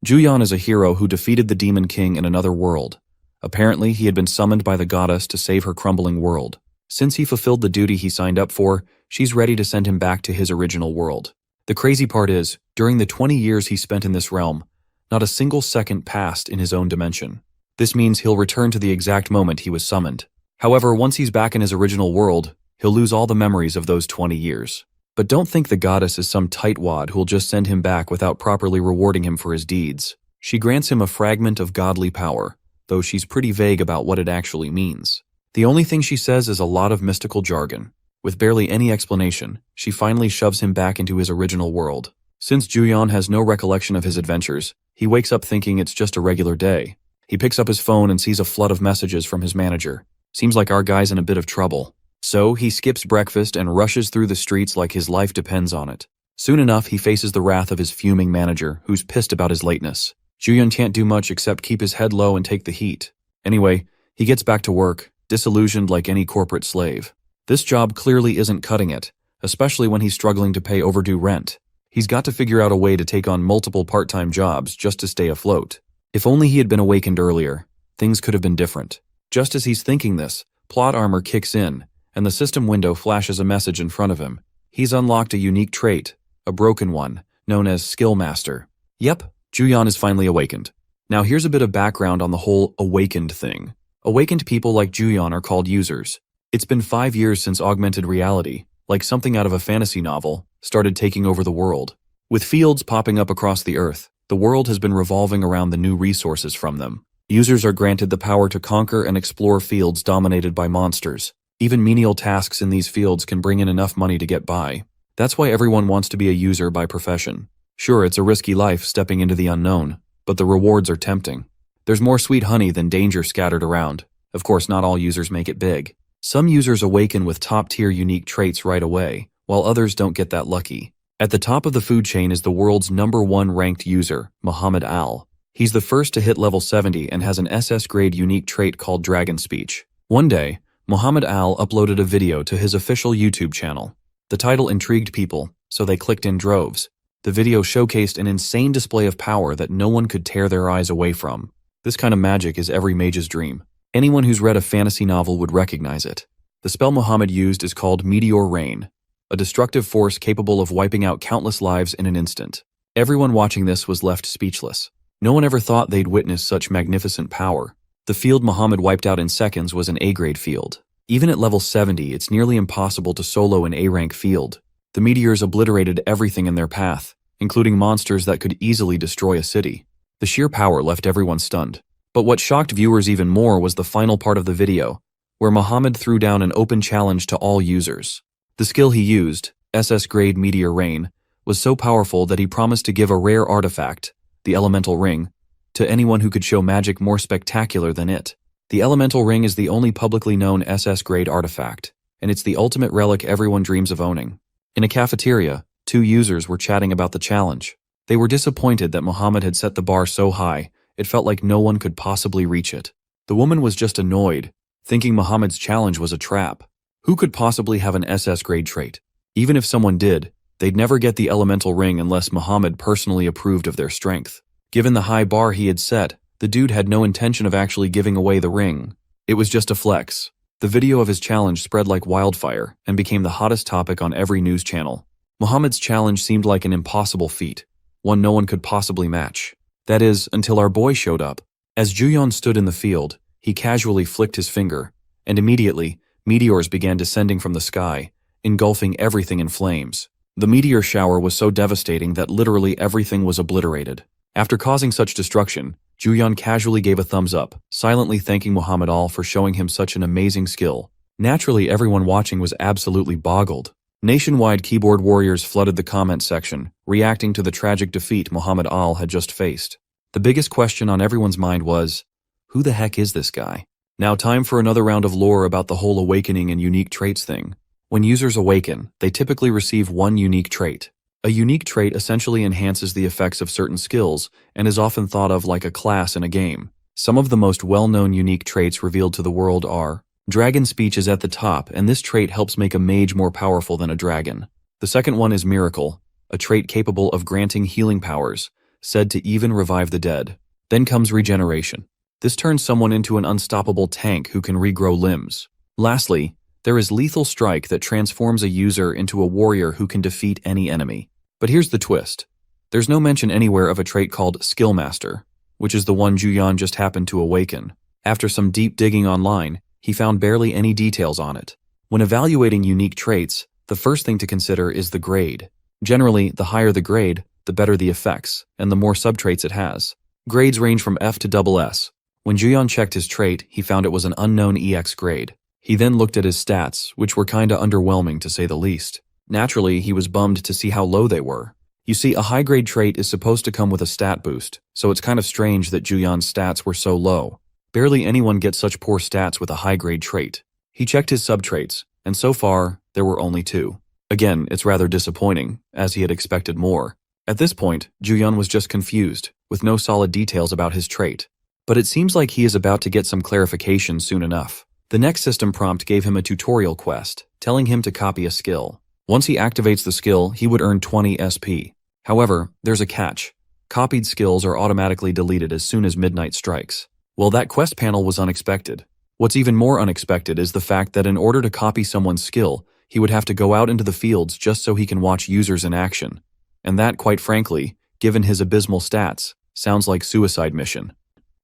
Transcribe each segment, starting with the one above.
Juyeon is a hero who defeated the Demon King in another world. Apparently, he had been summoned by the goddess to save her crumbling world. Since he fulfilled the duty he signed up for, she's ready to send him back to his original world. The crazy part is, during the 20 years he spent in this realm, not a single second passed in his own dimension. This means he'll return to the exact moment he was summoned. However, once he's back in his original world, he'll lose all the memories of those 20 years. But don't think the goddess is some tightwad who'll just send him back without properly rewarding him for his deeds. She grants him a fragment of godly power, though she's pretty vague about what it actually means. The only thing she says is a lot of mystical jargon. With barely any explanation, she finally shoves him back into his original world. Since Juyeon has no recollection of his adventures, he wakes up thinking it's just a regular day. He picks up his phone and sees a flood of messages from his manager. Seems like our guy's in a bit of trouble. So he skips breakfast and rushes through the streets like his life depends on it. Soon enough, he faces the wrath of his fuming manager, who's pissed about his lateness. Juyeon can't do much except keep his head low and take the heat. Anyway, he gets back to work, disillusioned like any corporate slave. This job clearly isn't cutting it, especially when he's struggling to pay overdue rent. He's got to figure out a way to take on multiple part-time jobs just to stay afloat. If only he had been awakened earlier, things could have been different. Just as he's thinking this, plot armor kicks in, and the system window flashes a message in front of him. He's unlocked a unique trait, a broken one, known as Skill Master. Yep, Juyeon is finally awakened. Now here's a bit of background on the whole awakened thing. Awakened people like Juyeon are called users. It's been 5 years since augmented reality, like something out of a fantasy novel, started taking over the world. With fields popping up across the earth, the world has been revolving around the new resources from them. Users are granted the power to conquer and explore fields dominated by monsters. Even menial tasks in these fields can bring in enough money to get by. That's why everyone wants to be a user by profession. Sure, it's a risky life stepping into the unknown, but the rewards are tempting. There's more sweet honey than danger scattered around. Of course, not all users make it big. Some users awaken with top-tier unique traits right away, while others don't get that lucky. At the top of the food chain is the world's #1 ranked user, Muhammad Al. He's the first to hit level 70 and has an SS-grade unique trait called Dragon Speech. One day, Muhammad Al uploaded a video to his official YouTube channel. The title intrigued people, so they clicked in droves. The video showcased an insane display of power that no one could tear their eyes away from. This kind of magic is every mage's dream. Anyone who's read a fantasy novel would recognize it. The spell Muhammad used is called Meteor Rain, a destructive force capable of wiping out countless lives in an instant. Everyone watching this was left speechless. No one ever thought they'd witness such magnificent power. The field Muhammad wiped out in seconds was an A-grade field. Even at level 70, it's nearly impossible to solo an A-rank field. The meteors obliterated everything in their path, including monsters that could easily destroy a city. The sheer power left everyone stunned. But what shocked viewers even more was the final part of the video, where Muhammad threw down an open challenge to all users. The skill he used, SS-grade Meteor Rain, was so powerful that he promised to give a rare artifact, the Elemental Ring, to anyone who could show magic more spectacular than it. The Elemental Ring is the only publicly known SS-grade artifact, and it's the ultimate relic everyone dreams of owning. In a cafeteria, 2 users were chatting about the challenge. They were disappointed that Muhammad had set the bar so high, it felt like no one could possibly reach it. The woman was just annoyed, thinking Muhammad's challenge was a trap. Who could possibly have an SS-grade trait? Even if someone did, they'd never get the Elemental Ring unless Muhammad personally approved of their strength. Given the high bar he had set, the dude had no intention of actually giving away the ring. It was just a flex. The video of his challenge spread like wildfire and became the hottest topic on every news channel. Muhammad's challenge seemed like an impossible feat, one no one could possibly match. That is, until our boy showed up. As Juyeon stood in the field, he casually flicked his finger, and immediately, meteors began descending from the sky, engulfing everything in flames. The meteor shower was so devastating that literally everything was obliterated. After causing such destruction, Juyeon casually gave a thumbs up, silently thanking Muhammad Al for showing him such an amazing skill. Naturally, everyone watching was absolutely boggled. Nationwide keyboard warriors flooded the comment section, reacting to the tragic defeat Muhammad Al had just faced. The biggest question on everyone's mind was, who the heck is this guy? Now time for another round of lore about the whole awakening and unique traits thing. When users awaken, they typically receive one unique trait. A unique trait essentially enhances the effects of certain skills and is often thought of like a class in a game. Some of the most well-known unique traits revealed to the world are: Dragon Speech is at the top, and this trait helps make a mage more powerful than a dragon. The second one is Miracle, a trait capable of granting healing powers, said to even revive the dead. Then comes regeneration. This turns someone into an unstoppable tank who can regrow limbs. Lastly, there is lethal strike that transforms a user into a warrior who can defeat any enemy. But here's the twist. There's no mention anywhere of a trait called Skill Master, which is the one Juyeon just happened to awaken. After some deep digging online, he found barely any details on it. When evaluating unique traits, the first thing to consider is the grade. Generally, the higher the grade, the better the effects, and the more subtraits it has. Grades range from F to SS. When Juyeon checked his trait, he found it was an unknown EX grade. He then looked at his stats, which were kinda underwhelming to say the least. Naturally, he was bummed to see how low they were. You see, a high-grade trait is supposed to come with a stat boost, so it's kind of strange that Juyeon's stats were so low. Barely anyone gets such poor stats with a high-grade trait. He checked his subtraits, and so far, there were only 2. Again, it's rather disappointing, as he had expected more. At this point, Juyeon was just confused, with no solid details about his trait. But it seems like he is about to get some clarification soon enough. The next system prompt gave him a tutorial quest, telling him to copy a skill. Once he activates the skill, he would earn 20 SP. However, there's a catch. Copied skills are automatically deleted as soon as midnight strikes. Well, that quest panel was unexpected. What's even more unexpected is the fact that in order to copy someone's skill, he would have to go out into the fields just so he can watch users in action. And that, quite frankly, given his abysmal stats, sounds like suicide mission.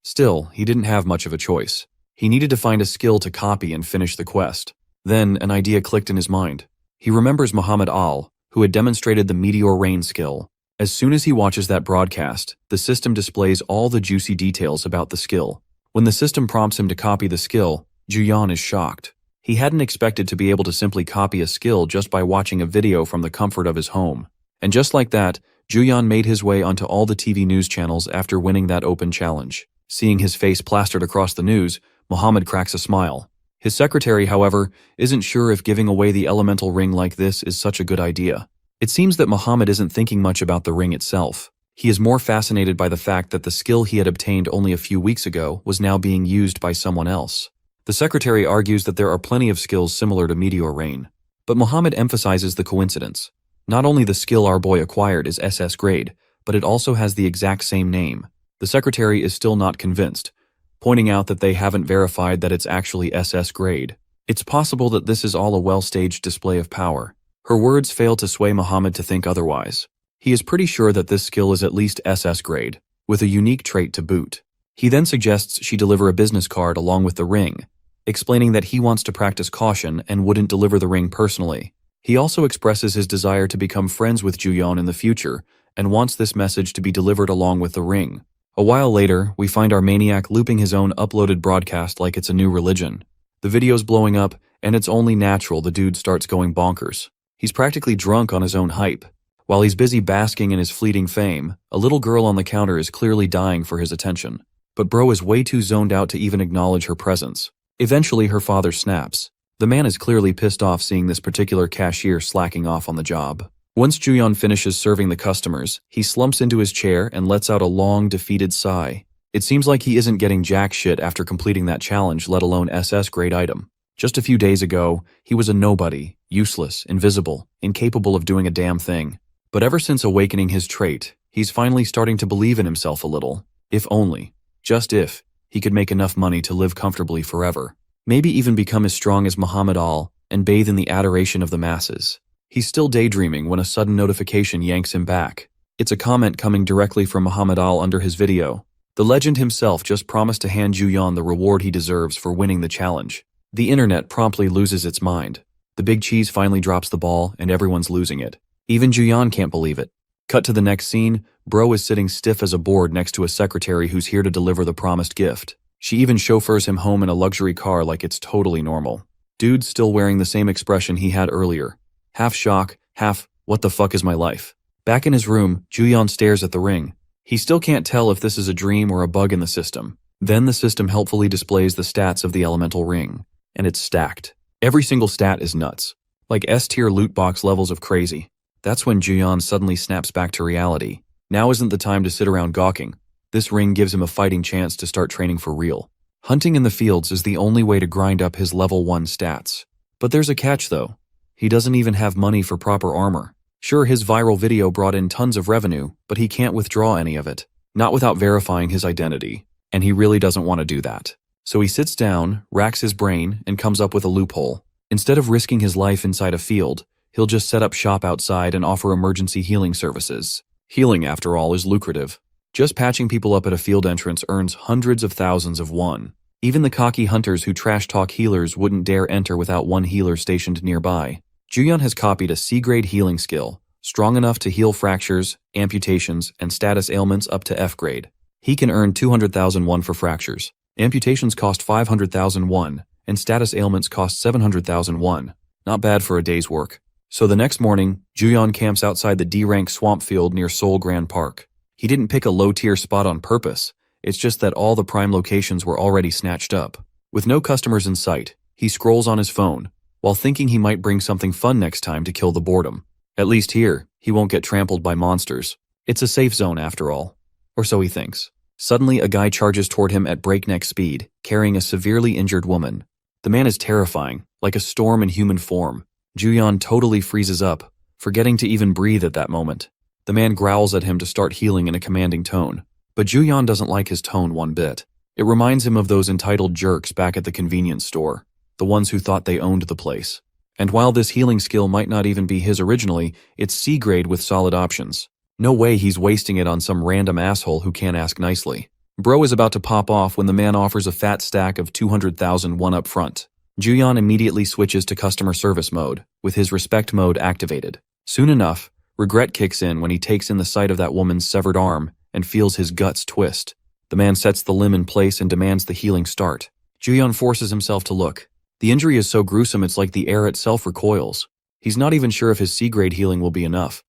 Still, he didn't have much of a choice. He needed to find a skill to copy and finish the quest. Then, an idea clicked in his mind. He remembers Muhammad Al, who had demonstrated the Meteor Rain skill. As soon as he watches that broadcast, the system displays all the juicy details about the skill. When the system prompts him to copy the skill, Juyeon is shocked. He hadn't expected to be able to simply copy a skill just by watching a video from the comfort of his home. And just like that, Juyeon made his way onto all the TV news channels after winning that open challenge. Seeing his face plastered across the news, Muhammad cracks a smile. His secretary, however, isn't sure if giving away the elemental ring like this is such a good idea. It seems that Muhammad isn't thinking much about the ring itself. He is more fascinated by the fact that the skill he had obtained only a few weeks ago was now being used by someone else. The secretary argues that there are plenty of skills similar to Meteor Rain. But Muhammad emphasizes the coincidence. Not only the skill our boy acquired is SS grade, but it also has the exact same name. The secretary is still not convinced, pointing out that they haven't verified that it's actually SS grade. It's possible that this is all a well-staged display of power. Her words fail to sway Muhammad to think otherwise. He is pretty sure that this skill is at least SS grade, with a unique trait to boot. He then suggests she deliver a business card along with the ring, explaining that he wants to practice caution and wouldn't deliver the ring personally. He also expresses his desire to become friends with Juyeon in the future and wants this message to be delivered along with the ring. A while later, we find our maniac looping his own uploaded broadcast like it's a new religion. The video's blowing up, and it's only natural the dude starts going bonkers. He's practically drunk on his own hype. While he's busy basking in his fleeting fame, a little girl on the counter is clearly dying for his attention. But bro is way too zoned out to even acknowledge her presence. Eventually, her father snaps. The man is clearly pissed off seeing this particular cashier slacking off on the job. Once Juyeon finishes serving the customers, he slumps into his chair and lets out a long, defeated sigh. It seems like he isn't getting jack shit after completing that challenge, let alone SS grade item. Just a few days ago, he was a nobody, useless, invisible, incapable of doing a damn thing. But ever since awakening his trait, he's finally starting to believe in himself a little. If only, just if, he could make enough money to live comfortably forever. Maybe even become as strong as Muhammad Al and bathe in the adoration of the masses. He's still daydreaming when a sudden notification yanks him back. It's a comment coming directly from Muhammad Al under his video. The legend himself just promised to hand Juyeon the reward he deserves for winning the challenge. The internet promptly loses its mind. The big cheese finally drops the ball and everyone's losing it. Even Juyeon can't believe it. Cut to the next scene, bro is sitting stiff as a board next to a secretary who's here to deliver the promised gift. She even chauffeurs him home in a luxury car like it's totally normal. Dude's still wearing the same expression he had earlier. Half shock, half, what the fuck is my life? Back in his room, Juyeon stares at the ring. He still can't tell if this is a dream or a bug in the system. Then the system helpfully displays the stats of the elemental ring. And it's stacked. Every single stat is nuts. Like S-tier loot box levels of crazy. That's when Juyeon suddenly snaps back to reality. Now isn't the time to sit around gawking. This ring gives him a fighting chance to start training for real. Hunting in the fields is the only way to grind up his level 1 stats. But there's a catch though. He doesn't even have money for proper armor. Sure, his viral video brought in tons of revenue, but he can't withdraw any of it. Not without verifying his identity. And he really doesn't want to do that. So he sits down, racks his brain, and comes up with a loophole. Instead of risking his life inside a field, he'll just set up shop outside and offer emergency healing services. Healing, after all, is lucrative. Just patching people up at a field entrance earns hundreds of thousands of won. Even the cocky hunters who trash-talk healers wouldn't dare enter without one healer stationed nearby. Juyeon has copied a C-grade healing skill, strong enough to heal fractures, amputations, and status ailments up to F grade. He can earn 200,000 won for fractures. Amputations cost 500,000 won, and status ailments cost 700,000 won. Not bad for a day's work. So the next morning, Juyeon camps outside the D-rank swamp field near Seoul Grand Park. He didn't pick a low-tier spot on purpose. It's just that all the prime locations were already snatched up. With no customers in sight, he scrolls on his phone, while thinking he might bring something fun next time to kill the boredom. At least here, he won't get trampled by monsters. It's a safe zone after all. Or so he thinks. Suddenly, a guy charges toward him at breakneck speed, carrying a severely injured woman. The man is terrifying, like a storm in human form. Juyeon totally freezes up, forgetting to even breathe at that moment. The man growls at him to start healing in a commanding tone. But Juyeon doesn't like his tone one bit. It reminds him of those entitled jerks back at the convenience store, the ones who thought they owned the place. And while this healing skill might not even be his originally, it's C-grade with solid options. No way he's wasting it on some random asshole who can't ask nicely. Bro is about to pop off when the man offers a fat stack of 200,000 won up front. Juyeon immediately switches to customer service mode, with his respect mode activated. Soon enough, regret kicks in when he takes in the sight of that woman's severed arm and feels his guts twist. The man sets the limb in place and demands the healing start. Juyeon forces himself to look. The injury is so gruesome it's like the air itself recoils. He's not even sure if his C-grade healing will be enough.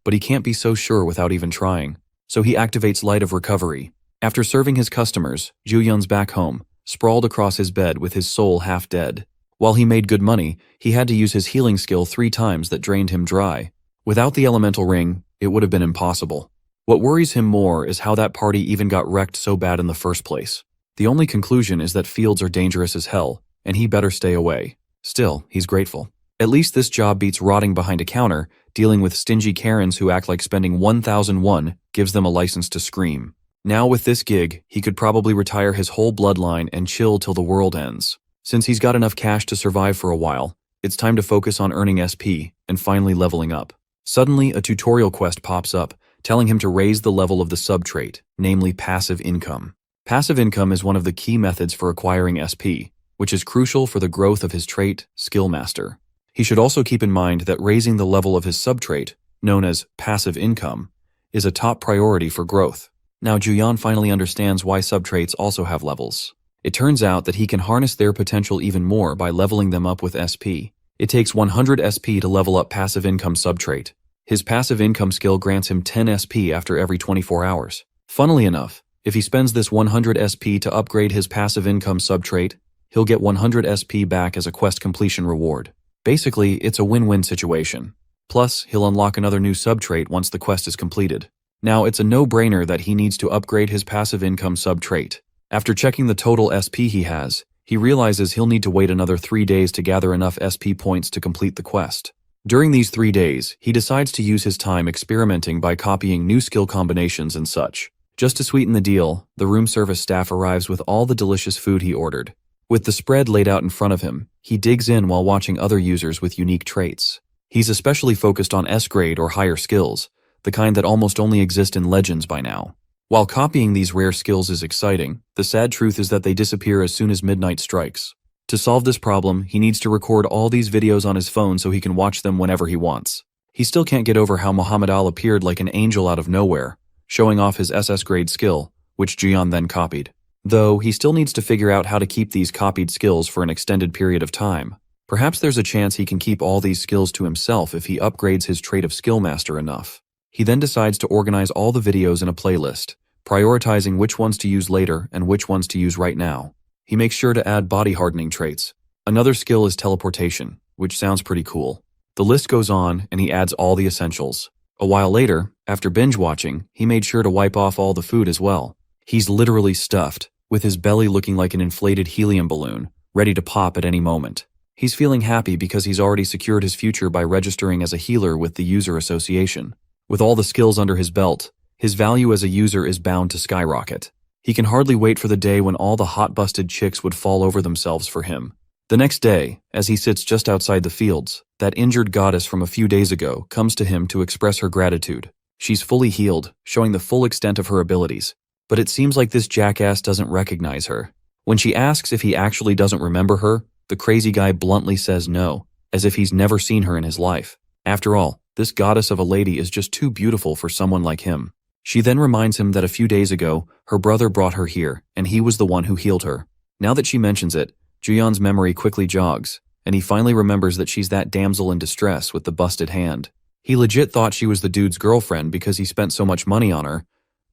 But he can't be so sure without even trying. So he activates Light of Recovery. After serving his customers, Juyeon's back home, sprawled across his bed with his soul half dead. While he made good money, he had to use his healing skill 3 times that drained him dry. Without the elemental ring, it would have been impossible. What worries him more is how that party even got wrecked so bad in the first place. The only conclusion is that fields are dangerous as hell, and he better stay away. Still, he's grateful. At least this job beats rotting behind a counter, dealing with stingy Karens who act like spending 1,000 won gives them a license to scream. Now with this gig, he could probably retire his whole bloodline and chill till the world ends. Since he's got enough cash to survive for a while, it's time to focus on earning SP and finally leveling up. Suddenly, a tutorial quest pops up, telling him to raise the level of the sub-trait, namely passive income. Passive income is one of the key methods for acquiring SP, which is crucial for the growth of his trait, Skill Master. He should also keep in mind that raising the level of his sub-trait, known as passive income, is a top priority for growth. Now Juyeon finally understands why sub-traits also have levels. It turns out that he can harness their potential even more by leveling them up with SP. It takes 100 SP to level up passive income sub-trait. His passive income skill grants him 10 SP after every 24 hours. Funnily enough, if he spends this 100 SP to upgrade his passive income sub-trait, he'll get 100 SP back as a quest completion reward. Basically, it's a win-win situation. Plus, he'll unlock another new sub-trait once the quest is completed. Now, it's a no-brainer that he needs to upgrade his passive income sub-trait. After checking the total SP he has, he realizes he'll need to wait another 3 days to gather enough SP points to complete the quest. During these 3 days, he decides to use his time experimenting by copying new skill combinations and such. Just to sweeten the deal, the room service staff arrives with all the delicious food he ordered. With the spread laid out in front of him, he digs in while watching other users with unique traits. He's especially focused on S-grade or higher skills, the kind that almost only exist in Legends by now. While copying these rare skills is exciting, the sad truth is that they disappear as soon as midnight strikes. To solve this problem, he needs to record all these videos on his phone so he can watch them whenever he wants. He still can't get over how Muhammad Al appeared like an angel out of nowhere, showing off his SS grade skill, which Juyeon then copied. Though, he still needs to figure out how to keep these copied skills for an extended period of time. Perhaps there's a chance he can keep all these skills to himself if he upgrades his trait of Skill Master enough. He then decides to organize all the videos in a playlist, prioritizing which ones to use later and which ones to use right now. He makes sure to add body hardening traits. Another skill is teleportation, which sounds pretty cool. The list goes on, and he adds all the essentials. A while later, after binge watching, he made sure to wipe off all the food as well. He's literally stuffed, with his belly looking like an inflated helium balloon, ready to pop at any moment. He's feeling happy because he's already secured his future by registering as a healer with the user association. With all the skills under his belt, his value as a user is bound to skyrocket. He can hardly wait for the day when all the hot-busted chicks would fall over themselves for him. The next day, as he sits just outside the fields, that injured goddess from a few days ago comes to him to express her gratitude. She's fully healed, showing the full extent of her abilities. But it seems like this jackass doesn't recognize her. When she asks if he actually doesn't remember her, the crazy guy bluntly says no, as if he's never seen her in his life. After all, this goddess of a lady is just too beautiful for someone like him. She then reminds him that a few days ago, her brother brought her here, and he was the one who healed her. Now that she mentions it, Juyeon's memory quickly jogs, and he finally remembers that she's that damsel in distress with the busted hand. He legit thought she was the dude's girlfriend because he spent so much money on her,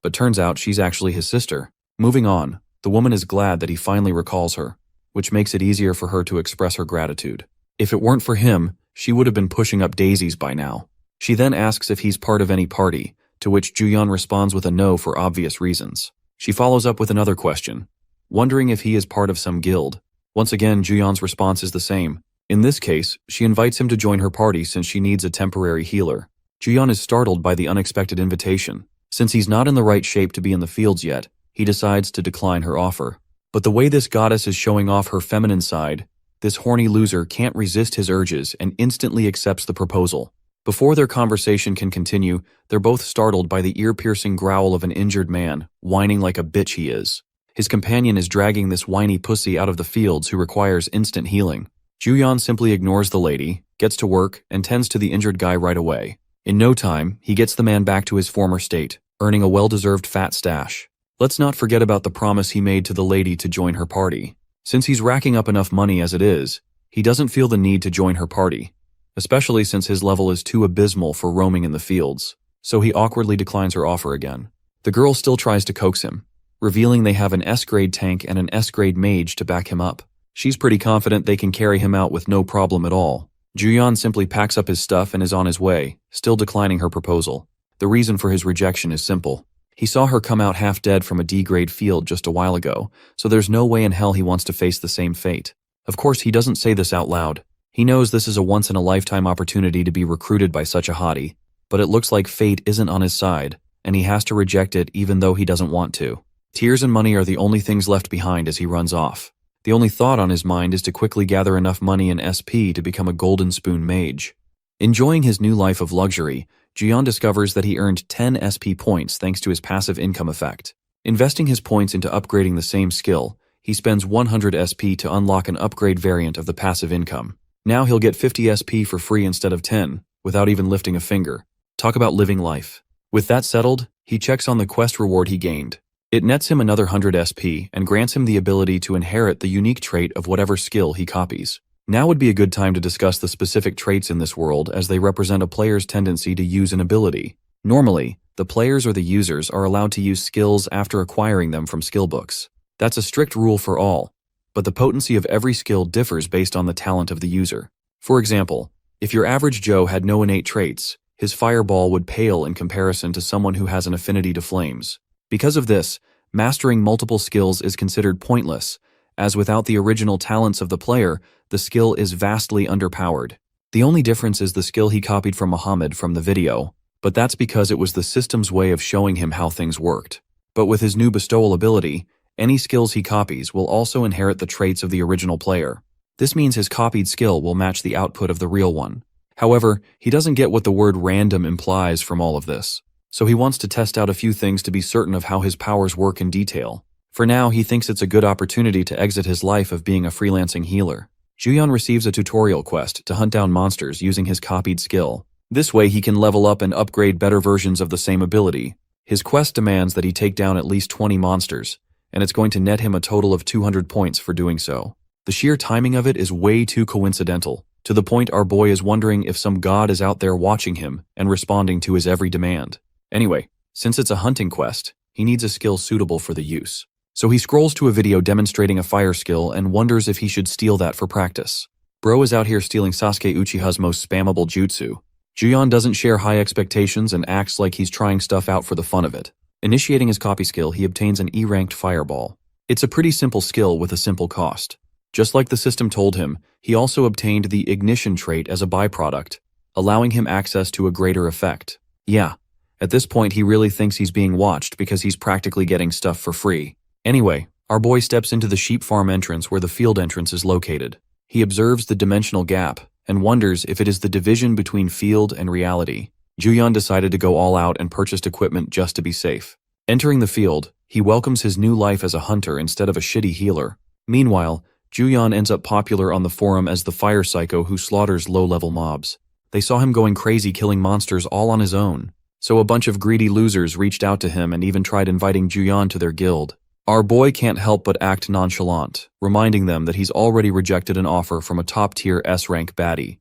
but turns out she's actually his sister. Moving on, the woman is glad that he finally recalls her, which makes it easier for her to express her gratitude. If it weren't for him, she would have been pushing up daisies by now. She then asks if he's part of any party, to which Juyeon responds with a no for obvious reasons. She follows up with another question, wondering if he is part of some guild. Once again, Juyeon's response is the same. In this case, she invites him to join her party since she needs a temporary healer. Juyeon is startled by the unexpected invitation. Since he's not in the right shape to be in the fields yet, he decides to decline her offer. But the way this goddess is showing off her feminine side, this horny loser can't resist his urges and instantly accepts the proposal. Before their conversation can continue, they're both startled by the ear-piercing growl of an injured man, whining like a bitch he is. His companion is dragging this whiny pussy out of the fields who requires instant healing. Juyeon simply ignores the lady, gets to work, and tends to the injured guy right away. In no time, he gets the man back to his former state, earning a well-deserved fat stash. Let's not forget about the promise he made to the lady to join her party. Since he's racking up enough money as it is, he doesn't feel the need to join her party, especially since his level is too abysmal for roaming in the fields, so he awkwardly declines her offer again. The girl still tries to coax him, revealing they have an S-grade tank and an S-grade mage to back him up. She's pretty confident they can carry him out with no problem at all. Juyeon simply packs up his stuff and is on his way, still declining her proposal. The reason for his rejection is simple. He saw her come out half dead from a D-grade field just a while ago, so there's no way in hell he wants to face the same fate. Of course, he doesn't say this out loud. He knows this is a once-in-a-lifetime opportunity to be recruited by such a hottie, but it looks like fate isn't on his side, and he has to reject it even though he doesn't want to. Tears and money are the only things left behind as he runs off. The only thought on his mind is to quickly gather enough money in SP to become a golden spoon mage. Enjoying his new life of luxury, Juyeon discovers that he earned 10 SP points thanks to his passive income effect. Investing his points into upgrading the same skill, he spends 100 SP to unlock an upgrade variant of the passive income. Now he'll get 50 SP for free instead of 10, without even lifting a finger. Talk about living life. With that settled, he checks on the quest reward he gained. It nets him another 100 SP and grants him the ability to inherit the unique trait of whatever skill he copies. Now would be a good time to discuss the specific traits in this world as they represent a player's tendency to use an ability. Normally, the players or the users are allowed to use skills after acquiring them from skill books. That's a strict rule for all, but the potency of every skill differs based on the talent of the user. For example, if your average Joe had no innate traits, his fireball would pale in comparison to someone who has an affinity to flames. Because of this, mastering multiple skills is considered pointless, as without the original talents of the player, the skill is vastly underpowered. The only difference is the skill he copied from Muhammad from the video, but that's because it was the system's way of showing him how things worked. But with his new bestowal ability, any skills he copies will also inherit the traits of the original player. This means his copied skill will match the output of the real one. However, he doesn't get what the word random implies from all of this, so he wants to test out a few things to be certain of how his powers work in detail. For now, he thinks it's a good opportunity to exit his life of being a freelancing healer. Juyeon receives a tutorial quest to hunt down monsters using his copied skill. This way he can level up and upgrade better versions of the same ability. His quest demands that he take down at least 20 monsters, and it's going to net him a total of 200 points for doing so. The sheer timing of it is way too coincidental, to the point our boy is wondering if some god is out there watching him and responding to his every demand. Anyway, since it's a hunting quest, he needs a skill suitable for the use. So he scrolls to a video demonstrating a fire skill and wonders if he should steal that for practice. Bro is out here stealing Sasuke Uchiha's most spammable jutsu. Juyeon doesn't share high expectations and acts like he's trying stuff out for the fun of it. Initiating his copy skill, he obtains an E-ranked fireball. It's a pretty simple skill with a simple cost. Just like the system told him, he also obtained the ignition trait as a byproduct, allowing him access to a greater effect. Yeah, at this point he really thinks he's being watched because he's practically getting stuff for free. Anyway, our boy steps into the sheep farm entrance where the field entrance is located. He observes the dimensional gap and wonders if it is the division between field and reality. Juyeon decided to go all out and purchased equipment just to be safe. Entering the field, he welcomes his new life as a hunter instead of a shitty healer. Meanwhile, Juyeon ends up popular on the forum as the fire psycho who slaughters low-level mobs. They saw him going crazy killing monsters all on his own, so a bunch of greedy losers reached out to him and even tried inviting Juyeon to their guild. Our boy can't help but act nonchalant, reminding them that he's already rejected an offer from a top-tier S-rank baddie,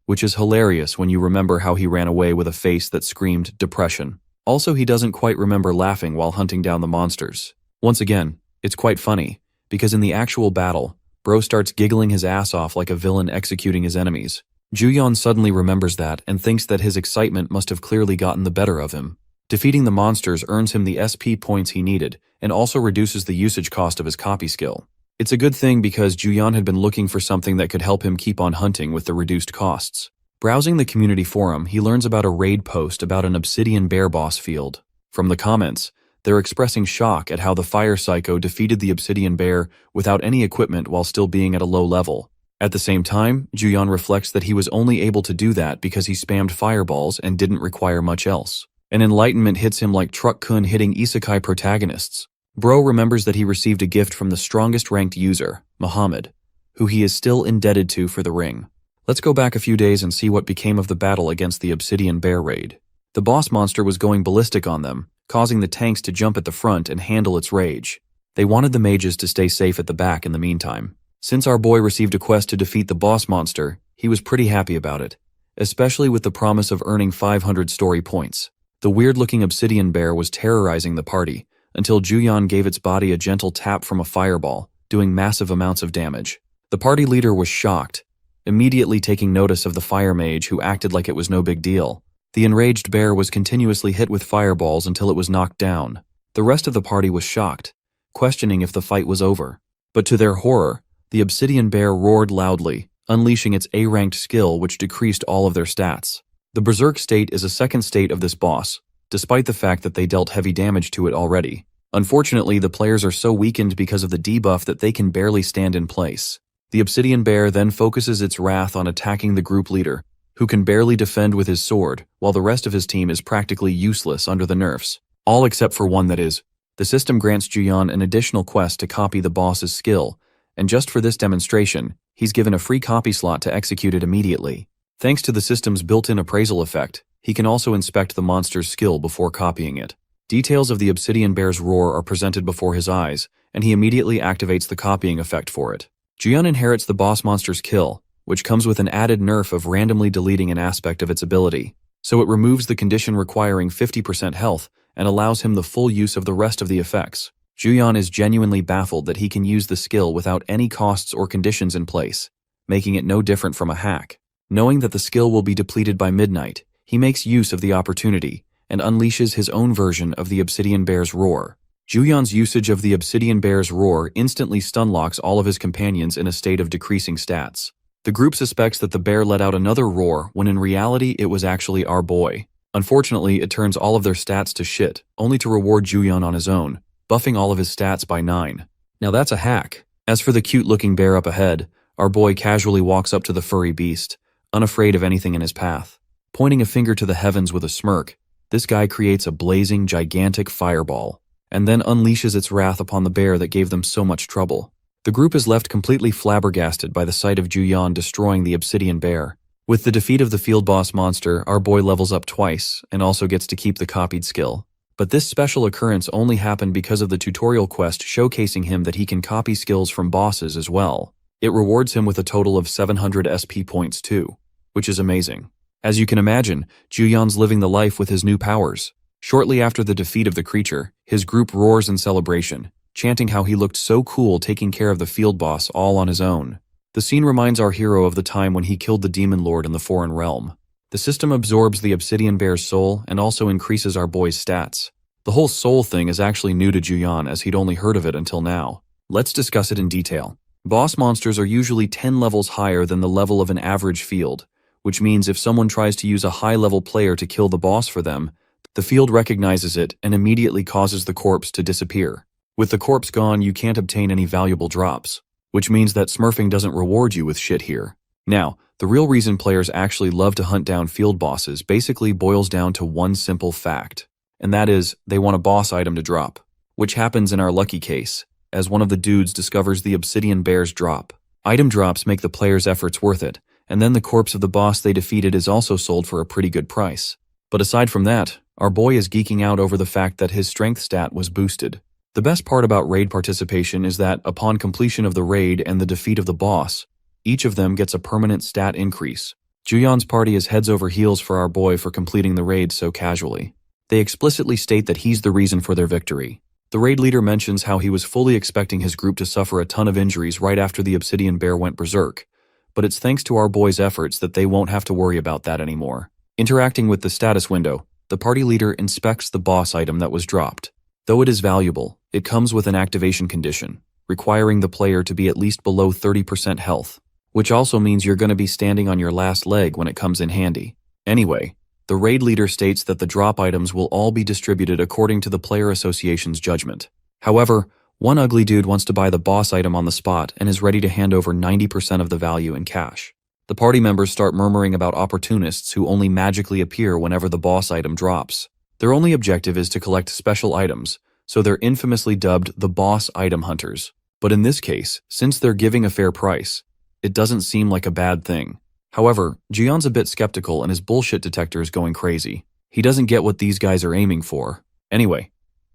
which is hilarious when you remember how he ran away with a face that screamed depression. Also, he doesn't quite remember laughing while hunting down the monsters. Once again, it's quite funny, because in the actual battle, Bro starts giggling his ass off like a villain executing his enemies. Juyeon suddenly remembers that and thinks that his excitement must have clearly gotten the better of him. Defeating the monsters earns him the SP points he needed and also reduces the usage cost of his copy skill. It's a good thing because Juyeon had been looking for something that could help him keep on hunting with the reduced costs. Browsing the community forum, he learns about a raid post about an obsidian bear boss field. From the comments, they're expressing shock at how the fire psycho defeated the obsidian bear without any equipment while still being at a low level. At the same time, Juyeon reflects that he was only able to do that because he spammed fireballs and didn't require much else. An enlightenment hits him like Truck-kun hitting isekai protagonists. Bro remembers that he received a gift from the strongest ranked user, Muhammad, who he is still indebted to for the ring. Let's go back a few days and see what became of the battle against the obsidian bear raid. The boss monster was going ballistic on them, causing the tanks to jump at the front and handle its rage. They wanted the mages to stay safe at the back in the meantime. Since our boy received a quest to defeat the boss monster, he was pretty happy about it, especially with the promise of earning 500 story points. The weird-looking obsidian bear was terrorizing the party, until Juyeon gave its body a gentle tap from a fireball, doing massive amounts of damage. The party leader was shocked, immediately taking notice of the fire mage who acted like it was no big deal. The enraged bear was continuously hit with fireballs until it was knocked down. The rest of the party was shocked, questioning if the fight was over. But to their horror, the obsidian bear roared loudly, unleashing its A-ranked skill which decreased all of their stats. The berserk state is a second state of this boss, despite the fact that they dealt heavy damage to it already. Unfortunately, the players are so weakened because of the debuff that they can barely stand in place. The obsidian bear then focuses its wrath on attacking the group leader, who can barely defend with his sword, while the rest of his team is practically useless under the nerfs. All except for one, that is. The system grants Juyeon an additional quest to copy the boss's skill, and just for this demonstration, he's given a free copy slot to execute it immediately. Thanks to the system's built-in appraisal effect, he can also inspect the monster's skill before copying it. Details of the obsidian bear's roar are presented before his eyes, and he immediately activates the copying effect for it. Juyeon inherits the boss monster's kill, which comes with an added nerf of randomly deleting an aspect of its ability, so it removes the condition requiring 50% health and allows him the full use of the rest of the effects. Juyeon is genuinely baffled that he can use the skill without any costs or conditions in place, making it no different from a hack. Knowing that the skill will be depleted by midnight, he makes use of the opportunity and unleashes his own version of the obsidian bear's roar. Juyeon's usage of the obsidian bear's roar instantly stunlocks all of his companions in a state of decreasing stats. The group suspects that the bear let out another roar when in reality it was actually our boy. Unfortunately, it turns all of their stats to shit, only to reward Juyeon on his own, buffing all of his stats by 9. Now that's a hack. As for the cute-looking bear up ahead, our boy casually walks up to the furry beast, unafraid of anything in his path. Pointing a finger to the heavens with a smirk, this guy creates a blazing, gigantic fireball, and then unleashes its wrath upon the bear that gave them so much trouble. The group is left completely flabbergasted by the sight of Juyeon destroying the obsidian bear. With the defeat of the field boss monster, our boy levels up twice, and also gets to keep the copied skill. But this special occurrence only happened because of the tutorial quest showcasing him that he can copy skills from bosses as well. It rewards him with a total of 700 SP points too, which is amazing. As you can imagine, Juyeon's living the life with his new powers. Shortly after the defeat of the creature, his group roars in celebration, chanting how he looked so cool taking care of the field boss all on his own. The scene reminds our hero of the time when he killed the demon lord in the foreign realm. The system absorbs the obsidian bear's soul and also increases our boy's stats. The whole soul thing is actually new to Juyeon as he'd only heard of it until now. Let's discuss it in detail. Boss monsters are usually 10 levels higher than the level of an average field, which means if someone tries to use a high-level player to kill the boss for them, the field recognizes it and immediately causes the corpse to disappear. With the corpse gone, you can't obtain any valuable drops, which means that smurfing doesn't reward you with shit here. Now, the real reason players actually love to hunt down field bosses basically boils down to one simple fact, and that is, they want a boss item to drop, which happens in our lucky case, as one of the dudes discovers the obsidian bear's drop. Item drops make the player's efforts worth it, and then the corpse of the boss they defeated is also sold for a pretty good price. But aside from that, our boy is geeking out over the fact that his strength stat was boosted. The best part about raid participation is that, upon completion of the raid and the defeat of the boss, each of them gets a permanent stat increase. Juyeon's party is heads over heels for our boy for completing the raid so casually. They explicitly state that he's the reason for their victory. The raid leader mentions how he was fully expecting his group to suffer a ton of injuries right after the obsidian bear went berserk, but it's thanks to our boy's efforts that they won't have to worry about that anymore. Interacting with the status window, the party leader inspects the boss item that was dropped. Though it is valuable, it comes with an activation condition, requiring the player to be at least below 30% health, which also means you're going to be standing on your last leg when it comes in handy. Anyway, the raid leader states that the drop items will all be distributed according to the player association's judgment. However, one ugly dude wants to buy the boss item on the spot and is ready to hand over 90% of the value in cash. The party members start murmuring about opportunists who only magically appear whenever the boss item drops. Their only objective is to collect special items, so they're infamously dubbed the boss item hunters. But in this case, since they're giving a fair price, it doesn't seem like a bad thing. However, Juyeon's a bit skeptical and his bullshit detector is going crazy. He doesn't get what these guys are aiming for. Anyway,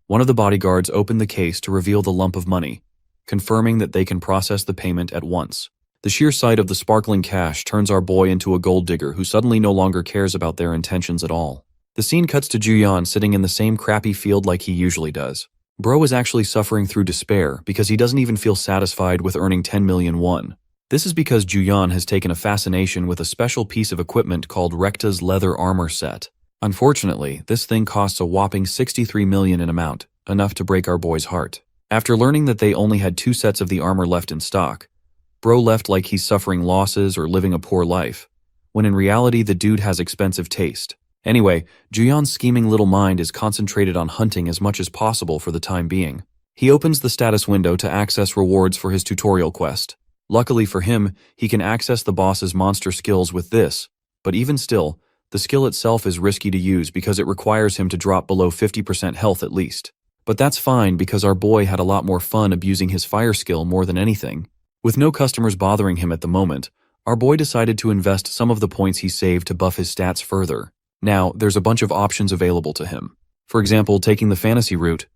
one of the bodyguards opened the case to reveal the lump of money, confirming that they can process the payment at once. The sheer sight of the sparkling cash turns our boy into a gold digger who suddenly no longer cares about their intentions at all. The scene cuts to Juyeon sitting in the same crappy field like he usually does. Bro is actually suffering through despair because he doesn't even feel satisfied with earning 10 million won. This is because Juyeon has taken a fascination with a special piece of equipment called Rekta's leather armor set. Unfortunately, this thing costs a whopping 63 million in amount, enough to break our boy's heart. After learning that they only had 2 sets of the armor left in stock, Bro left like he's suffering losses or living a poor life, when in reality the dude has expensive taste. Anyway, Juyeon's scheming little mind is concentrated on hunting as much as possible for the time being. He opens the status window to access rewards for his tutorial quest. Luckily for him, he can access the boss's monster skills with this, but even still, the skill itself is risky to use because it requires him to drop below 50% health at least. But that's fine because our boy had a lot more fun abusing his fire skill more than anything. With no customers bothering him at the moment, our boy decided to invest some of the points he saved to buff his stats further. Now, there's a bunch of options available to him. For example, taking the fantasy route,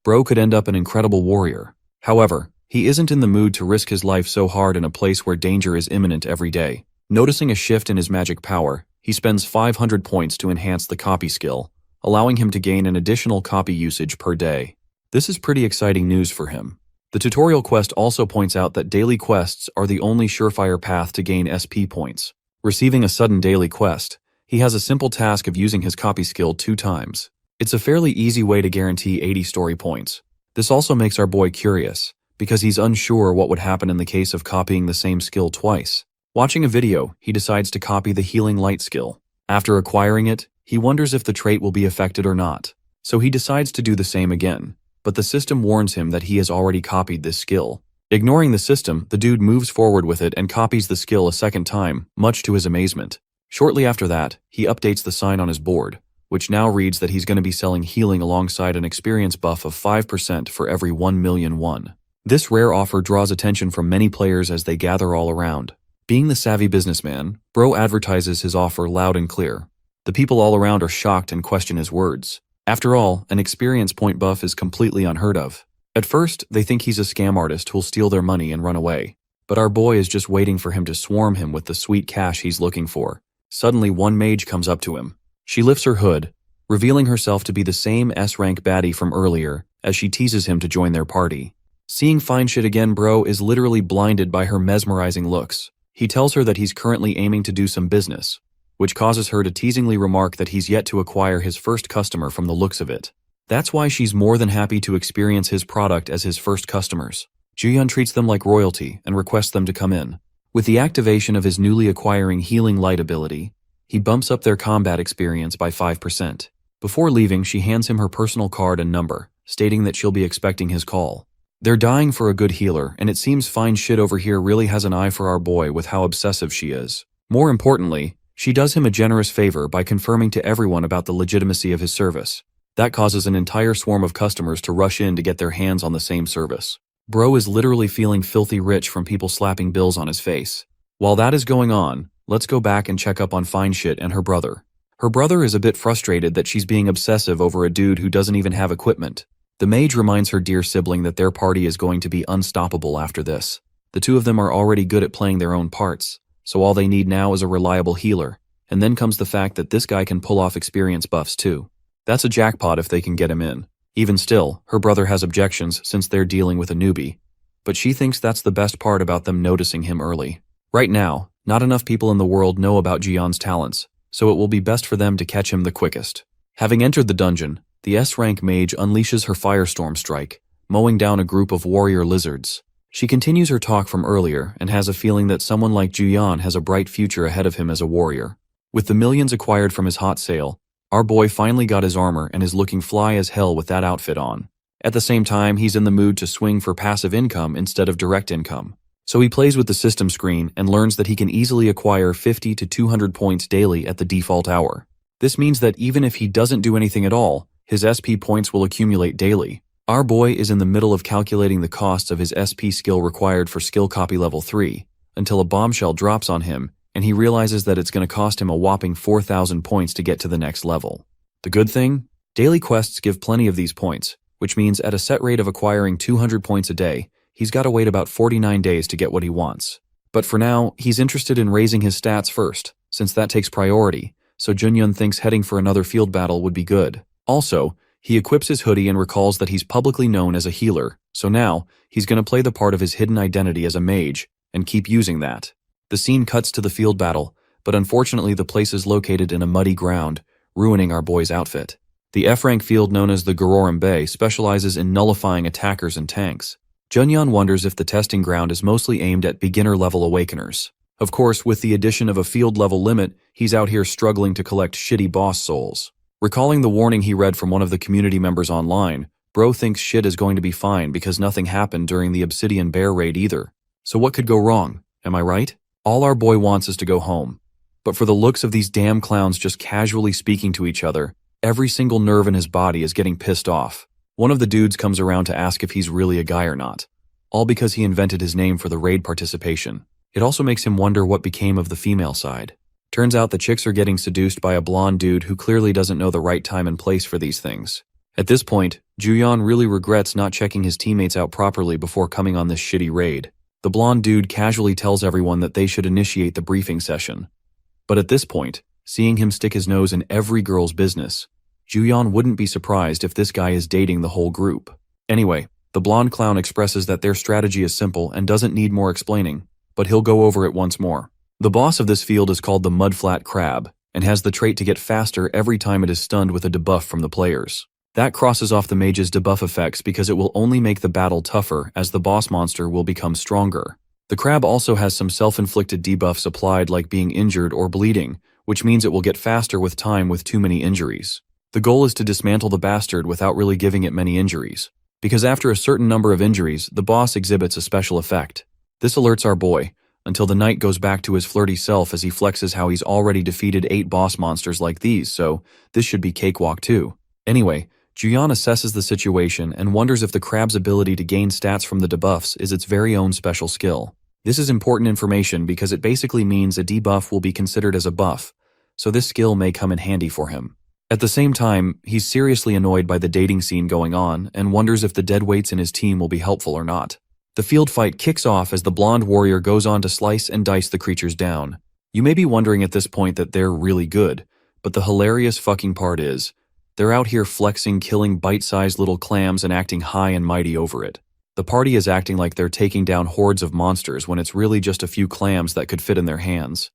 Bro could end up an incredible warrior. However, he isn't in the mood to risk his life so hard in a place where danger is imminent every day. Noticing a shift in his magic power, he spends 500 points to enhance the copy skill, allowing him to gain an additional copy usage per day. This is pretty exciting news for him. The tutorial quest also points out that daily quests are the only surefire path to gain SP points. Receiving a sudden daily quest, he has a simple task of using his copy skill 2 times. It's a fairly easy way to guarantee 80 story points. This also makes our boy curious, because he's unsure what would happen in the case of copying the same skill twice. Watching a video, he decides to copy the healing light skill. After acquiring it, he wonders if the trait will be affected or not. So he decides to do the same again, but the system warns him that he has already copied this skill. Ignoring the system, the dude moves forward with it and copies the skill a second time, much to his amazement. Shortly after that, he updates the sign on his board, which now reads that he's going to be selling healing alongside an experience buff of 5% for every 1 million won. This rare offer draws attention from many players as they gather all around. Being the savvy businessman, Bro advertises his offer loud and clear. The people all around are shocked and question his words. After all, an experience point buff is completely unheard of. At first, they think he's a scam artist who'll steal their money and run away. But our boy is just waiting for him to swarm him with the sweet cash he's looking for. Suddenly, one mage comes up to him. She lifts her hood, revealing herself to be the same S-rank baddie from earlier, as she teases him to join their party. Seeing fine shit again, Bro is literally blinded by her mesmerizing looks. He tells her that he's currently aiming to do some business, which causes her to teasingly remark that he's yet to acquire his first customer from the looks of it. That's why she's more than happy to experience his product as his first customers. Juyeon treats them like royalty and requests them to come in. With the activation of his newly acquiring Healing Light ability, he bumps up their combat experience by 5%. Before leaving, she hands him her personal card and number, stating that she'll be expecting his call. They're dying for a good healer, and it seems fine shit over here really has an eye for our boy with how obsessive she is. More importantly, she does him a generous favor by confirming to everyone about the legitimacy of his service. That causes an entire swarm of customers to rush in to get their hands on the same service. Bro is literally feeling filthy rich from people slapping bills on his face. While that is going on, let's go back and check up on Fine Shit and her brother. Her brother is a bit frustrated that she's being obsessive over a dude who doesn't even have equipment. The mage reminds her dear sibling that their party is going to be unstoppable after this. The two of them are already good at playing their own parts, so all they need now is a reliable healer, and then comes the fact that this guy can pull off experience buffs too. That's a jackpot if they can get him in. Even still, her brother has objections since they're dealing with a newbie, but she thinks that's the best part about them noticing him early. Right now, not enough people in the world know about Jiyeon's talents, so it will be best for them to catch him the quickest. Having entered the dungeon, the S-rank mage unleashes her firestorm strike, mowing down a group of warrior lizards. She continues her talk from earlier and has a feeling that someone like Juyeon has a bright future ahead of him as a warrior. With the millions acquired from his hot sale, our boy finally got his armor and is looking fly as hell with that outfit on. At the same time, he's in the mood to swing for passive income instead of direct income. So he plays with the system screen and learns that he can easily acquire 50 to 200 points daily at the default hour. This means that even if he doesn't do anything at all, his SP points will accumulate daily. Our boy is in the middle of calculating the costs of his SP skill required for skill copy level 3, until a bombshell drops on him, and he realizes that it's going to cost him a whopping 4,000 points to get to the next level. The good thing? Daily quests give plenty of these points, which means at a set rate of acquiring 200 points a day, he's got to wait about 49 days to get what he wants. But for now, he's interested in raising his stats first, since that takes priority, so Junyun thinks heading for another field battle would be good. Also, he equips his hoodie and recalls that he's publicly known as a healer, so now, he's going to play the part of his hidden identity as a mage, and keep using that. The scene cuts to the field battle, but unfortunately the place is located in a muddy ground, ruining our boy's outfit. The F-rank field known as the Garorim Bay specializes in nullifying attackers and tanks. Junyun wonders if the testing ground is mostly aimed at beginner-level awakeners. Of course, with the addition of a field-level limit, he's out here struggling to collect shitty boss souls. Recalling the warning he read from one of the community members online, Bro thinks shit is going to be fine because nothing happened during the Obsidian Bear raid either. So what could go wrong? Am I right? All our boy wants is to go home. But for the looks of these damn clowns just casually speaking to each other, every single nerve in his body is getting pissed off. One of the dudes comes around to ask if he's really a guy or not. All because he invented his name for the raid participation. It also makes him wonder what became of the female side. Turns out the chicks are getting seduced by a blonde dude who clearly doesn't know the right time and place for these things. At this point, Juyeon really regrets not checking his teammates out properly before coming on this shitty raid. The blonde dude casually tells everyone that they should initiate the briefing session. But at this point, seeing him stick his nose in every girl's business, Juyeon wouldn't be surprised if this guy is dating the whole group. Anyway, the blonde clown expresses that their strategy is simple and doesn't need more explaining, but he'll go over it once more. The boss of this field is called the Mudflat Crab, and has the trait to get faster every time it is stunned with a debuff from the players. That crosses off the mage's debuff effects because it will only make the battle tougher as the boss monster will become stronger. The crab also has some self-inflicted debuffs applied like being injured or bleeding, which means it will get faster with time with too many injuries. The goal is to dismantle the bastard without really giving it many injuries, because after a certain number of injuries, the boss exhibits a special effect. This alerts our boy, until the knight goes back to his flirty self as he flexes how he's already defeated 8 boss monsters like these, so this should be cakewalk too. Anyway, Juyeon assesses the situation and wonders if the crab's ability to gain stats from the debuffs is its very own special skill. This is important information because it basically means a debuff will be considered as a buff, so this skill may come in handy for him. At the same time, he's seriously annoyed by the dating scene going on and wonders if the deadweights in his team will be helpful or not. The field fight kicks off as the blonde warrior goes on to slice and dice the creatures down. You may be wondering at this point that they're really good, but the hilarious fucking part is, they're out here flexing, killing bite-sized little clams and acting high and mighty over it. The party is acting like they're taking down hordes of monsters when it's really just a few clams that could fit in their hands.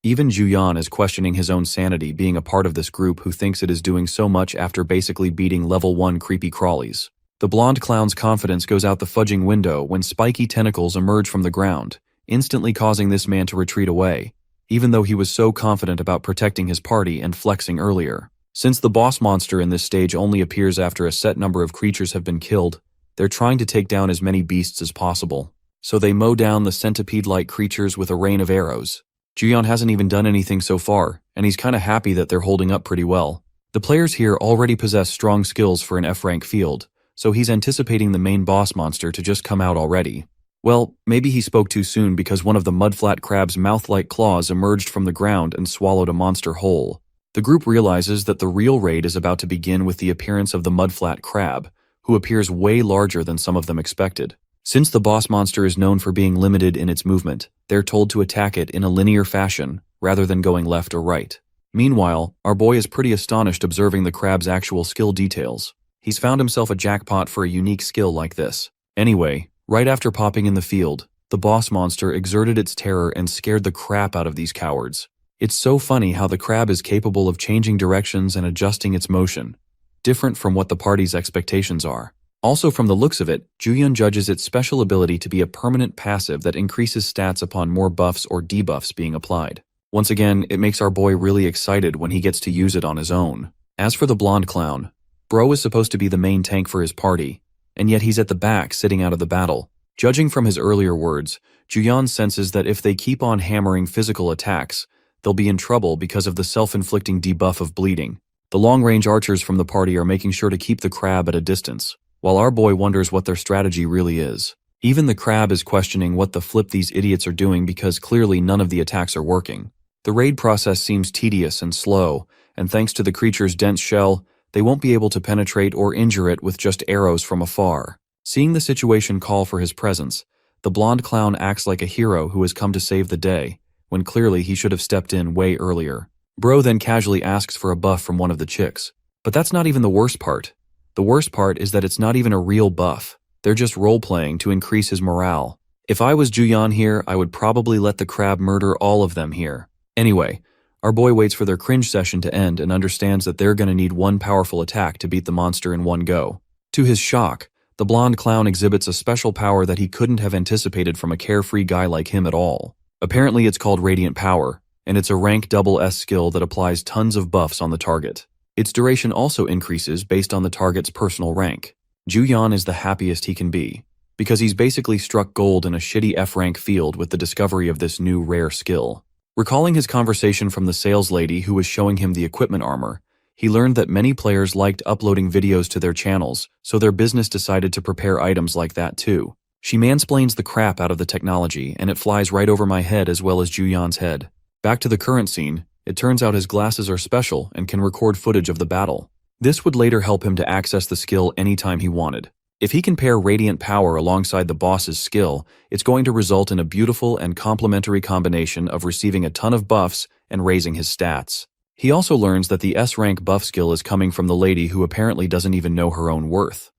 Even Juyeon is questioning his own sanity being a part of this group who thinks it is doing so much after basically beating level 1 creepy crawlies. The blonde clown's confidence goes out the fudging window when spiky tentacles emerge from the ground, instantly causing this man to retreat away, even though he was so confident about protecting his party and flexing earlier. Since the boss monster in this stage only appears after a set number of creatures have been killed, they're trying to take down as many beasts as possible. So they mow down the centipede-like creatures with a rain of arrows. Juyeon hasn't even done anything so far, and he's kinda happy that they're holding up pretty well. The players here already possess strong skills for an F-rank field, so he's anticipating the main boss monster to just come out already. Well, maybe he spoke too soon because one of the mudflat crab's mouth-like claws emerged from the ground and swallowed a monster whole. The group realizes that the real raid is about to begin with the appearance of the mudflat crab, who appears way larger than some of them expected. Since the boss monster is known for being limited in its movement, they're told to attack it in a linear fashion, rather than going left or right. Meanwhile, our boy is pretty astonished observing the crab's actual skill details. He's found himself a jackpot for a unique skill like this. Anyway, right after popping in the field, the boss monster exerted its terror and scared the crap out of these cowards. It's so funny how the crab is capable of changing directions and adjusting its motion, different from what the party's expectations are. Also, from the looks of it, Juyeon judges its special ability to be a permanent passive that increases stats upon more buffs or debuffs being applied. Once again, it makes our boy really excited when he gets to use it on his own. As for the blonde clown, Bro is supposed to be the main tank for his party, and yet he's at the back sitting out of the battle. Judging from his earlier words, Juyeon senses that if they keep on hammering physical attacks, they'll be in trouble because of the self-inflicting debuff of bleeding. The long-range archers from the party are making sure to keep the crab at a distance, while our boy wonders what their strategy really is. Even the crab is questioning what the flip these idiots are doing because clearly none of the attacks are working. The raid process seems tedious and slow, and thanks to the creature's dense shell, they won't be able to penetrate or injure it with just arrows from afar. Seeing the situation call for his presence, the blonde clown acts like a hero who has come to save the day, when clearly he should have stepped in way earlier. Bro then casually asks for a buff from one of the chicks. But that's not even the worst part. The worst part is that it's not even a real buff. They're just role-playing to increase his morale. If I was Juyeon here, I would probably let the crab murder all of them here. Anyway, our boy waits for their cringe session to end and understands that they're gonna need one powerful attack to beat the monster in one go. To his shock, the blonde clown exhibits a special power that he couldn't have anticipated from a carefree guy like him at all. Apparently it's called Radiant Power, and it's a rank SS skill that applies tons of buffs on the target. Its duration also increases based on the target's personal rank. Juyeon is the happiest he can be, because he's basically struck gold in a shitty F-rank field with the discovery of this new rare skill. Recalling his conversation from the sales lady who was showing him the equipment armor, he learned that many players liked uploading videos to their channels, so their business decided to prepare items like that too. She mansplains the crap out of the technology, and it flies right over my head as well as Juyeon's head. Back to the current scene, it turns out his glasses are special and can record footage of the battle. This would later help him to access the skill anytime he wanted. If he can pair Radiant Power alongside the boss's skill, it's going to result in a beautiful and complementary combination of receiving a ton of buffs and raising his stats. He also learns that the S-rank buff skill is coming from the lady who apparently doesn't even know her own worth.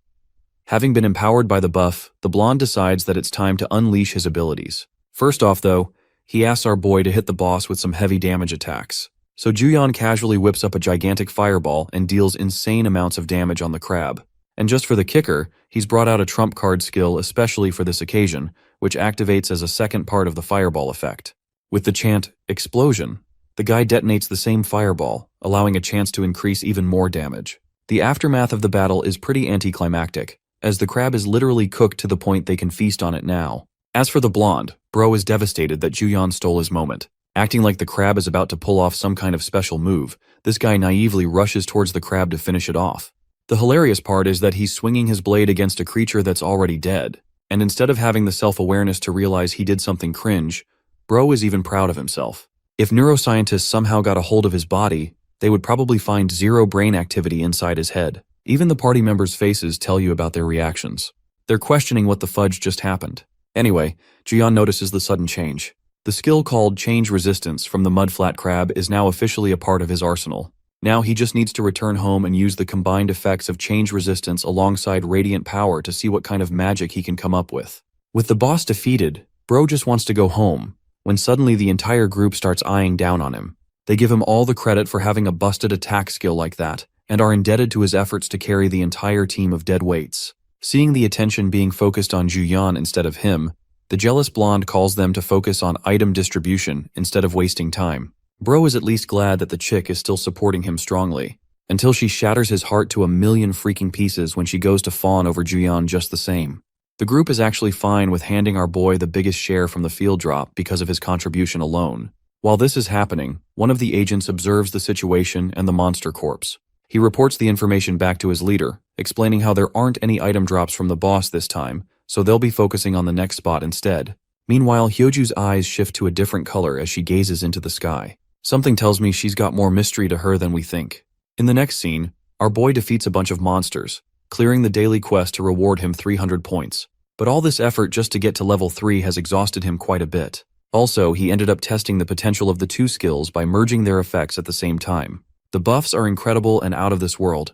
Having been empowered by the buff, the blonde decides that it's time to unleash his abilities. First off though, he asks our boy to hit the boss with some heavy damage attacks. So Juyeon casually whips up a gigantic fireball and deals insane amounts of damage on the crab. And just for the kicker, he's brought out a trump card skill especially for this occasion, which activates as a second part of the fireball effect. With the chant, "Explosion," the guy detonates the same fireball, allowing a chance to increase even more damage. The aftermath of the battle is pretty anticlimactic, as the crab is literally cooked to the point they can feast on it now. As for the blonde, Bro is devastated that Juyeon stole his moment. Acting like the crab is about to pull off some kind of special move, this guy naively rushes towards the crab to finish it off. The hilarious part is that he's swinging his blade against a creature that's already dead, and instead of having the self-awareness to realize he did something cringe, Bro is even proud of himself. If neuroscientists somehow got a hold of his body, they would probably find zero brain activity inside his head. Even the party members' faces tell you about their reactions. They're questioning what the fudge just happened. Anyway, Juyeon notices the sudden change. The skill called Change Resistance from the mudflat crab is now officially a part of his arsenal. Now he just needs to return home and use the combined effects of Change Resistance alongside Radiant Power to see what kind of magic he can come up with. With the boss defeated, Bro just wants to go home, when suddenly the entire group starts eyeing down on him. They give him all the credit for having a busted attack skill like that, and are indebted to his efforts to carry the entire team of dead weights. Seeing the attention being focused on Juyan instead of him, the jealous blonde calls them to focus on item distribution instead of wasting time. Bro is at least glad that the chick is still supporting him strongly, until she shatters his heart to a million freaking pieces when she goes to fawn over Juyan just the same. The group is actually fine with handing our boy the biggest share from the field drop because of his contribution alone. While this is happening, one of the agents observes the situation and the monster corpse. He reports the information back to his leader, explaining how there aren't any item drops from the boss this time, so they'll be focusing on the next spot instead. Meanwhile, Hyoju's eyes shift to a different color as she gazes into the sky. Something tells me she's got more mystery to her than we think. In the next scene, our boy defeats a bunch of monsters, clearing the daily quest to reward him 300 points. But all this effort just to get to level 3 has exhausted him quite a bit. Also, he ended up testing the potential of the two skills by merging their effects at the same time. The buffs are incredible and out of this world,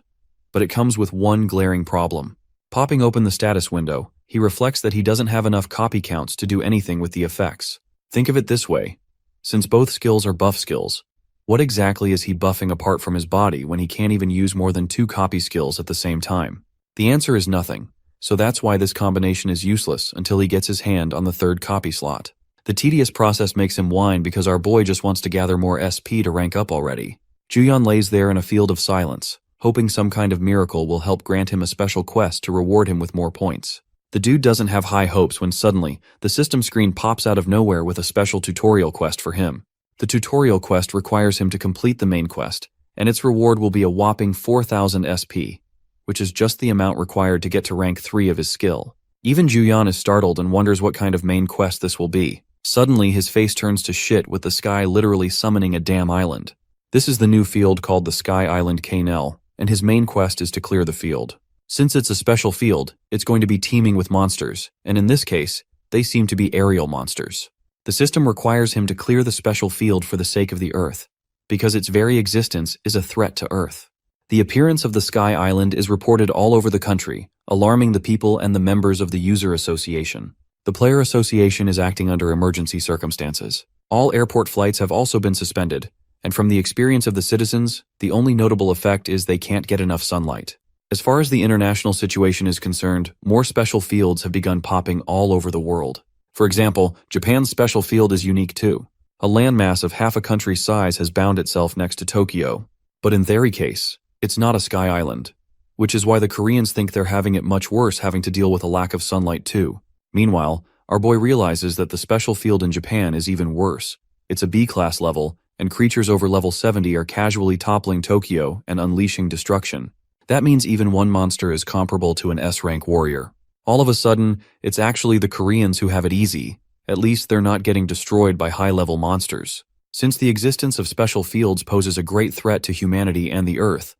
but it comes with one glaring problem. Popping open the status window, he reflects that he doesn't have enough copy counts to do anything with the effects. Think of it this way. Since both skills are buff skills, what exactly is he buffing apart from his body when he can't even use more than 2 copy skills at the same time? The answer is nothing, so that's why this combination is useless until he gets his hand on the 3rd copy slot. The tedious process makes him whine because our boy just wants to gather more SP to rank up already. Juyan lays there in a field of silence, hoping some kind of miracle will help grant him a special quest to reward him with more points. The dude doesn't have high hopes when suddenly, the system screen pops out of nowhere with a special tutorial quest for him. The tutorial quest requires him to complete the main quest, and its reward will be a whopping 4,000 SP, which is just the amount required to get to rank 3 of his skill. Even Juyan is startled and wonders what kind of main quest this will be. Suddenly, his face turns to shit with the sky literally summoning a damn island. This is the new field called the Sky Island Kanel, and his main quest is to clear the field. Since it's a special field, it's going to be teeming with monsters, and in this case, they seem to be aerial monsters. The system requires him to clear the special field for the sake of the Earth, because its very existence is a threat to Earth. The appearance of the Sky Island is reported all over the country, alarming the people and the members of the User Association. The Player Association is acting under emergency circumstances. All airport flights have also been suspended, and from the experience of the citizens, the only notable effect is they can't get enough sunlight. As far as the international situation is concerned, more special fields have begun popping all over the world. For example, Japan's special field is unique too. A landmass of half a country's size has bound itself next to Tokyo. But in their case, it's not a sky island, which is why the Koreans think they're having it much worse having to deal with a lack of sunlight too. Meanwhile, our boy realizes that the special field in Japan is even worse. It's a B-class level, and creatures over level 70 are casually toppling Tokyo and unleashing destruction. That means even one monster is comparable to an S-rank warrior. All of a sudden, it's actually the Koreans who have it easy. At least they're not getting destroyed by high-level monsters. Since the existence of special fields poses a great threat to humanity and the Earth,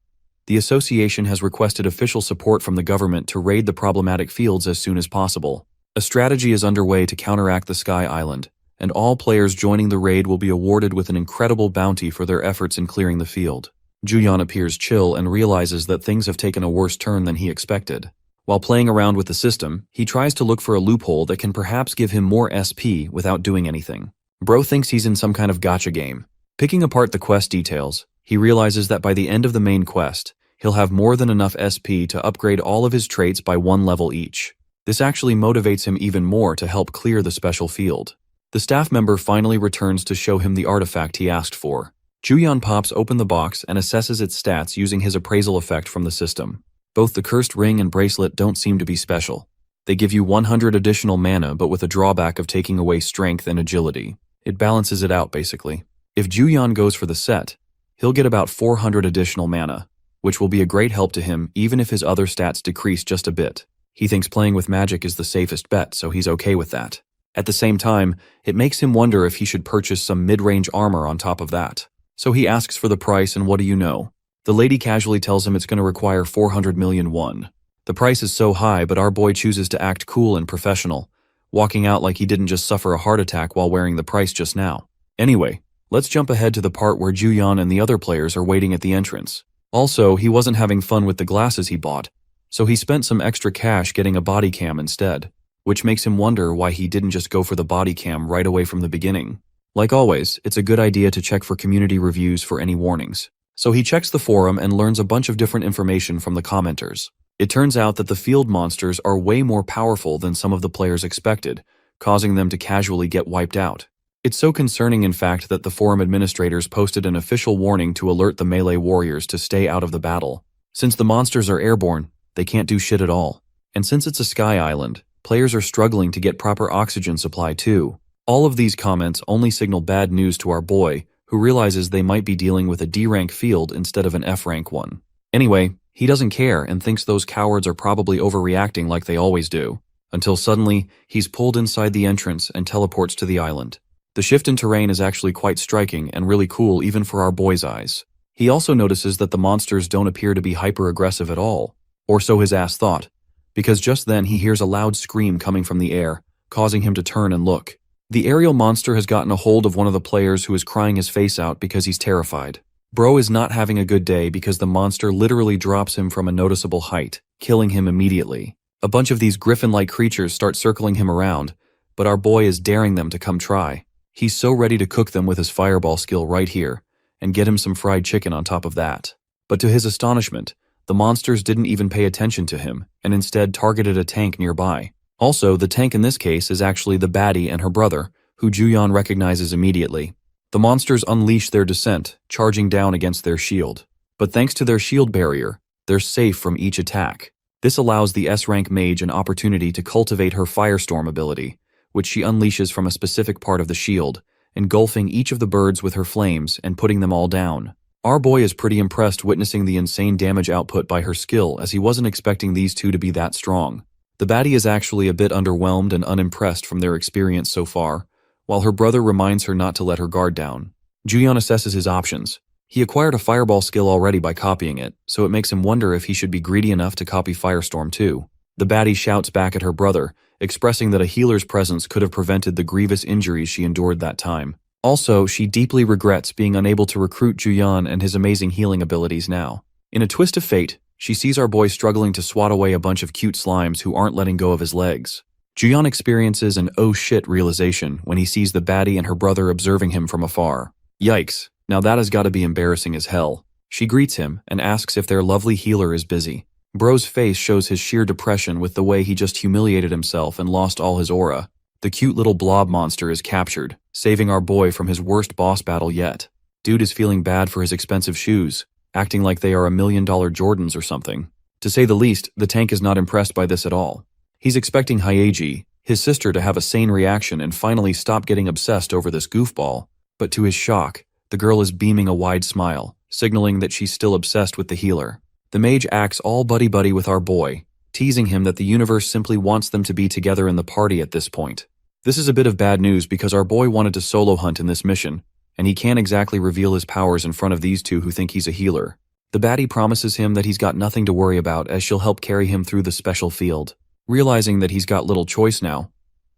the association has requested official support from the government to raid the problematic fields as soon as possible. A strategy is underway to counteract the Sky Island, and all players joining the raid will be awarded with an incredible bounty for their efforts in clearing the field. Juyan appears chill and realizes that things have taken a worse turn than he expected. While playing around with the system, he tries to look for a loophole that can perhaps give him more SP without doing anything. Bro thinks he's in some kind of gacha game. Picking apart the quest details, he realizes that by the end of the main quest, he'll have more than enough SP to upgrade all of his traits by 1 level each. This actually motivates him even more to help clear the special field. The staff member finally returns to show him the artifact he asked for. Juyan pops open the box and assesses its stats using his appraisal effect from the system. Both the cursed ring and bracelet don't seem to be special. They give you 100 additional mana but with a drawback of taking away strength and agility. It balances it out basically. If Juyan goes for the set, he'll get about 400 additional mana, which will be a great help to him even if his other stats decrease just a bit. He thinks playing with magic is the safest bet, so he's okay with that. At the same time, it makes him wonder if he should purchase some mid-range armor on top of that. So he asks for the price, and what do you know? The lady casually tells him it's going to require 400 million won. The price is so high, but our boy chooses to act cool and professional, walking out like he didn't just suffer a heart attack while wearing the price just now. Anyway, let's jump ahead to the part where Juyan and the other players are waiting at the entrance. Also, he wasn't having fun with the glasses he bought, so he spent some extra cash getting a body cam instead, which makes him wonder why he didn't just go for the body cam right away from the beginning. Like always, it's a good idea to check for community reviews for any warnings. So he checks the forum and learns a bunch of different information from the commenters. It turns out that the field monsters are way more powerful than some of the players expected, causing them to casually get wiped out. It's so concerning in fact that the forum administrators posted an official warning to alert the melee warriors to stay out of the battle. Since the monsters are airborne, they can't do shit at all. And since it's a sky island, players are struggling to get proper oxygen supply too. All of these comments only signal bad news to our boy, who realizes they might be dealing with a D-rank field instead of an F-rank one. Anyway, he doesn't care and thinks those cowards are probably overreacting like they always do, until suddenly, he's pulled inside the entrance and teleports to the island. The shift in terrain is actually quite striking and really cool even for our boy's eyes. He also notices that the monsters don't appear to be hyper-aggressive at all, or so his ass thought, because just then he hears a loud scream coming from the air, causing him to turn and look. The aerial monster has gotten a hold of one of the players who is crying his face out because he's terrified. Bro is not having a good day because the monster literally drops him from a noticeable height, killing him immediately. A bunch of these griffin-like creatures start circling him around, but our boy is daring them to come try. He's so ready to cook them with his fireball skill right here, and get him some fried chicken on top of that. But to his astonishment, the monsters didn't even pay attention to him, and instead targeted a tank nearby. Also, the tank in this case is actually the baddie and her brother, who Juyeon recognizes immediately. The monsters unleash their descent, charging down against their shield. But thanks to their shield barrier, they're safe from each attack. This allows the S-rank mage an opportunity to cultivate her Firestorm ability, which she unleashes from a specific part of the shield, engulfing each of the birds with her flames and putting them all down. Our boy is pretty impressed witnessing the insane damage output by her skill, as he wasn't expecting these two to be that strong. The baddie is actually a bit underwhelmed and unimpressed from their experience so far, while her brother reminds her not to let her guard down. Juyeon assesses his options. He acquired a fireball skill already by copying it, so it makes him wonder if he should be greedy enough to copy Firestorm too. The baddie shouts back at her brother, expressing that a healer's presence could have prevented the grievous injuries she endured that time. Also, she deeply regrets being unable to recruit Juyeon and his amazing healing abilities now. In a twist of fate, she sees our boy struggling to swat away a bunch of cute slimes who aren't letting go of his legs. Juyeon experiences an oh shit realization when he sees the baddie and her brother observing him from afar. Yikes, now that has got to be embarrassing as hell. She greets him and asks if their lovely healer is busy. Bro's face shows his sheer depression with the way he just humiliated himself and lost all his aura. The cute little blob monster is captured, saving our boy from his worst boss battle yet. Dude is feeling bad for his expensive shoes, acting like they are $1 million Jordans or something. To say the least, the tank is not impressed by this at all. He's expecting Hyeji, his sister, to have a sane reaction and finally stop getting obsessed over this goofball. But to his shock, the girl is beaming a wide smile, signaling that she's still obsessed with the healer. The mage acts all buddy-buddy with our boy, teasing him that the universe simply wants them to be together in the party at this point. This is a bit of bad news because our boy wanted to solo hunt in this mission, and he can't exactly reveal his powers in front of these two who think he's a healer. The baddie promises him that he's got nothing to worry about as she'll help carry him through the special field. Realizing that he's got little choice now,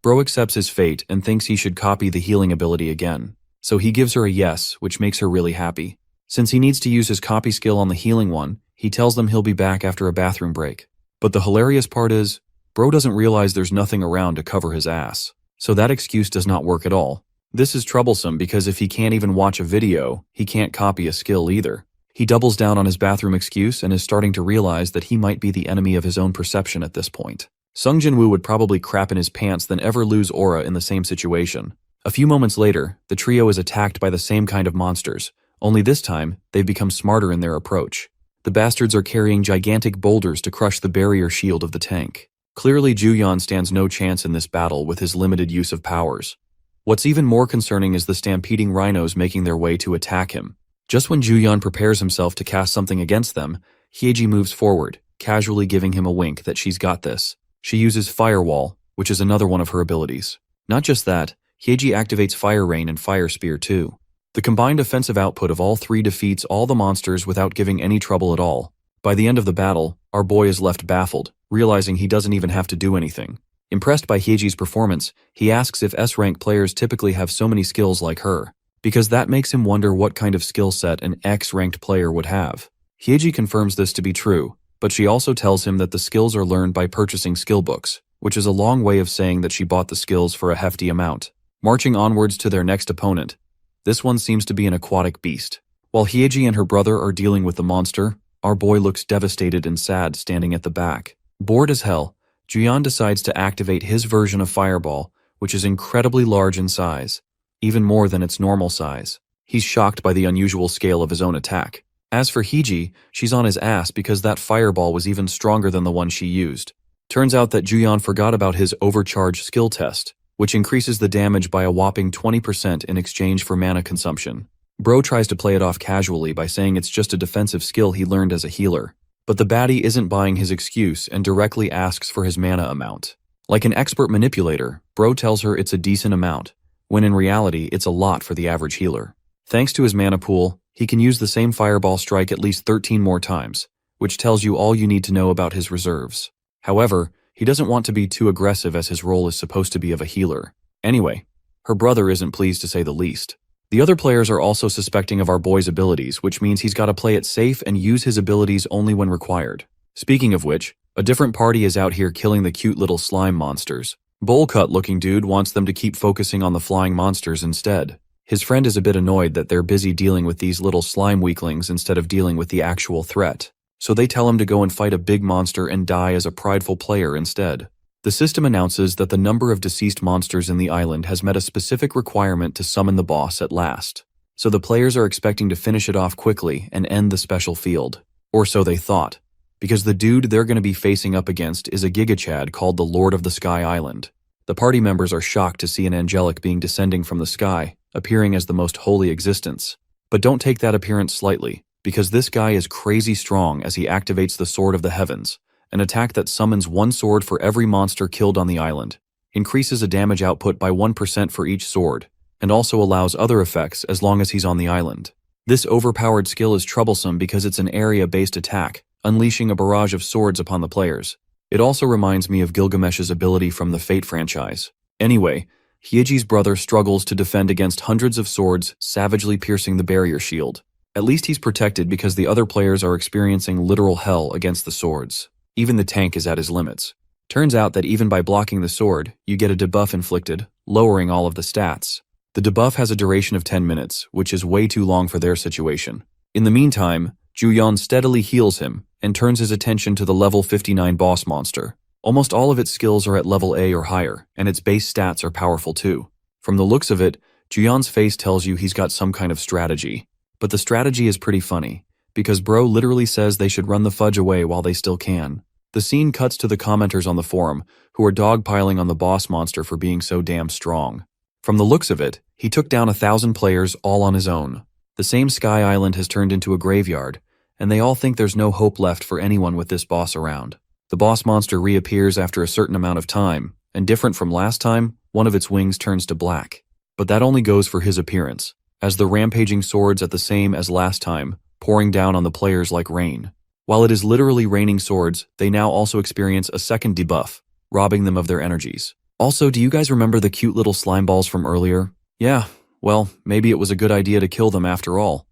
Bro accepts his fate and thinks he should copy the healing ability again. So he gives her a yes, which makes her really happy. Since he needs to use his copy skill on the healing one, he tells them he'll be back after a bathroom break. But the hilarious part is, Bro doesn't realize there's nothing around to cover his ass. So that excuse does not work at all. This is troublesome because if he can't even watch a video, he can't copy a skill either. He doubles down on his bathroom excuse and is starting to realize that he might be the enemy of his own perception at this point. Sung Jin-woo would probably crap in his pants than ever lose aura in the same situation. A few moments later, the trio is attacked by the same kind of monsters, only this time, they've become smarter in their approach. The bastards are carrying gigantic boulders to crush the barrier shield of the tank. Clearly, Juyeon stands no chance in this battle with his limited use of powers. What's even more concerning is the stampeding rhinos making their way to attack him. Just when Juyeon prepares himself to cast something against them, Hyeji moves forward, casually giving him a wink that she's got this. She uses Firewall, which is another one of her abilities. Not just that, Hyeji activates Fire Rain and Fire Spear too. The combined offensive output of all three defeats all the monsters without giving any trouble at all. By the end of the battle, our boy is left baffled, realizing he doesn't even have to do anything. Impressed by Hyeji's performance, he asks if S-rank players typically have so many skills like her, because that makes him wonder what kind of skill set an X-ranked player would have. Hyeji confirms this to be true, but she also tells him that the skills are learned by purchasing skill books, which is a long way of saying that she bought the skills for a hefty amount. Marching onwards to their next opponent, this one seems to be an aquatic beast. While Hyeji and her brother are dealing with the monster, Our boy looks devastated and sad standing at the back. Bored as hell, Juyeon decides to activate his version of Fireball, which is incredibly large in size, even more than its normal size. He's shocked by the unusual scale of his own attack. As for Heeji, she's on his ass because that Fireball was even stronger than the one she used. Turns out that Juyeon forgot about his overcharge skill test, which increases the damage by a whopping 20% in exchange for mana consumption. Bro tries to play it off casually by saying it's just a defensive skill he learned as a healer. But the baddie isn't buying his excuse and directly asks for his mana amount. Like an expert manipulator, Bro tells her it's a decent amount, when in reality it's a lot for the average healer. Thanks to his mana pool, he can use the same Fireball strike at least 13 more times, which tells you all you need to know about his reserves. However, he doesn't want to be too aggressive as his role is supposed to be of a healer. Anyway, her brother isn't pleased to say the least. The other players are also suspecting of our boy's abilities, which means he's got to play it safe and use his abilities only when required. Speaking of which, a different party is out here killing the cute little slime monsters. Bowl-cut-looking dude wants them to keep focusing on the flying monsters instead. His friend is a bit annoyed that they're busy dealing with these little slime weaklings instead of dealing with the actual threat. So they tell him to go and fight a big monster and die as a prideful player instead. The system announces that the number of deceased monsters in the island has met a specific requirement to summon the boss at last. So the players are expecting to finish it off quickly and end the special field. Or so they thought. Because the dude they're going to be facing up against is a gigachad called the Lord of the Sky Island. The party members are shocked to see an angelic being descending from the sky, appearing as the most holy existence. But don't take that appearance slightly, because this guy is crazy strong as he activates the Sword of the Heavens, an attack that summons one sword for every monster killed on the island, increases a damage output by 1% for each sword, and also allows other effects as long as he's on the island. This overpowered skill is troublesome because it's an area-based attack, unleashing a barrage of swords upon the players. It also reminds me of Gilgamesh's ability from the Fate franchise. Anyway, Hyeji's brother struggles to defend against hundreds of swords savagely piercing the barrier shield. At least he's protected because the other players are experiencing literal hell against the swords. Even the tank is at his limits. Turns out that even by blocking the sword, you get a debuff inflicted, lowering all of the stats. The debuff has a duration of 10 minutes, which is way too long for their situation. In the meantime, Juyeon steadily heals him and turns his attention to the level 59 boss monster. Almost all of its skills are at level A or higher, and its base stats are powerful too. From the looks of it, Juyeon's face tells you he's got some kind of strategy. But the strategy is pretty funny, because bro literally says they should run the fudge away while they still can. The scene cuts to the commenters on the forum, who are dogpiling on the boss monster for being so damn strong. From the looks of it, he took down 1,000 players all on his own. The same Sky Island has turned into a graveyard, and they all think there's no hope left for anyone with this boss around. The boss monster reappears after a certain amount of time, and different from last time, one of its wings turns to black. But that only goes for his appearance, as the rampaging swords at the same as last time, pouring down on the players like rain. While it is literally raining swords, they now also experience a second debuff, robbing them of their energies. Also, do you guys remember the cute little slime balls from earlier? Yeah, well, maybe it was a good idea to kill them after all.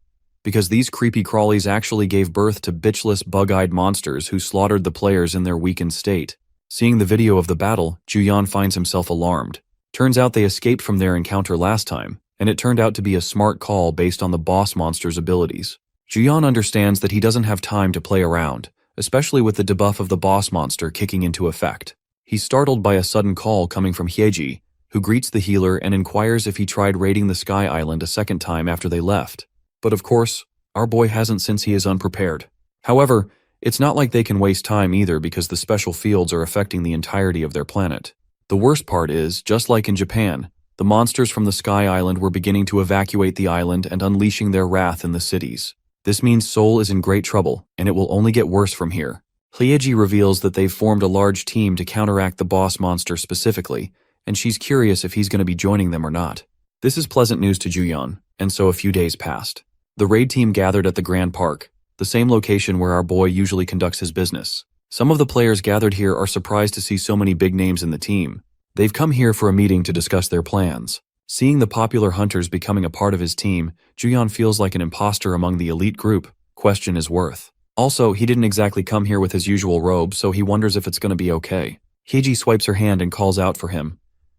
Because these creepy crawlies actually gave birth to bitchless, bug-eyed monsters who slaughtered the players in their weakened state. Seeing the video of the battle, Juyeon finds himself alarmed. Turns out they escaped from their encounter last time, and it turned out to be a smart call based on the boss monster's abilities. Juyeon understands that he doesn't have time to play around, especially with the debuff of the boss monster kicking into effect. He's startled by a sudden call coming from Hyeji, who greets the healer and inquires if he tried raiding the Sky Island a second time after they left. But of course, our boy hasn't since he is unprepared. However, it's not like they can waste time either because the special fields are affecting the entirety of their planet. The worst part is, just like in Japan, the monsters from the Sky Island were beginning to evacuate the island and unleashing their wrath in the cities. This means Seoul is in great trouble, and it will only get worse from here. Hyeji reveals that they've formed a large team to counteract the boss monster specifically, and she's curious if he's going to be joining them or not. This is pleasant news to Juyeon, and so a few days passed. The raid team gathered at the Grand Park, the same location where our boy usually conducts his business. Some of the players gathered here are surprised to see so many big names in the team. They've come here for a meeting to discuss their plans. Seeing the popular hunters becoming a part of his team, Juyeon feels like an imposter among the elite group. Question his worth. Also, he didn't exactly come here with his usual robe, so he wonders if it's going to be okay. Hyeji swipes her hand and calls out for him,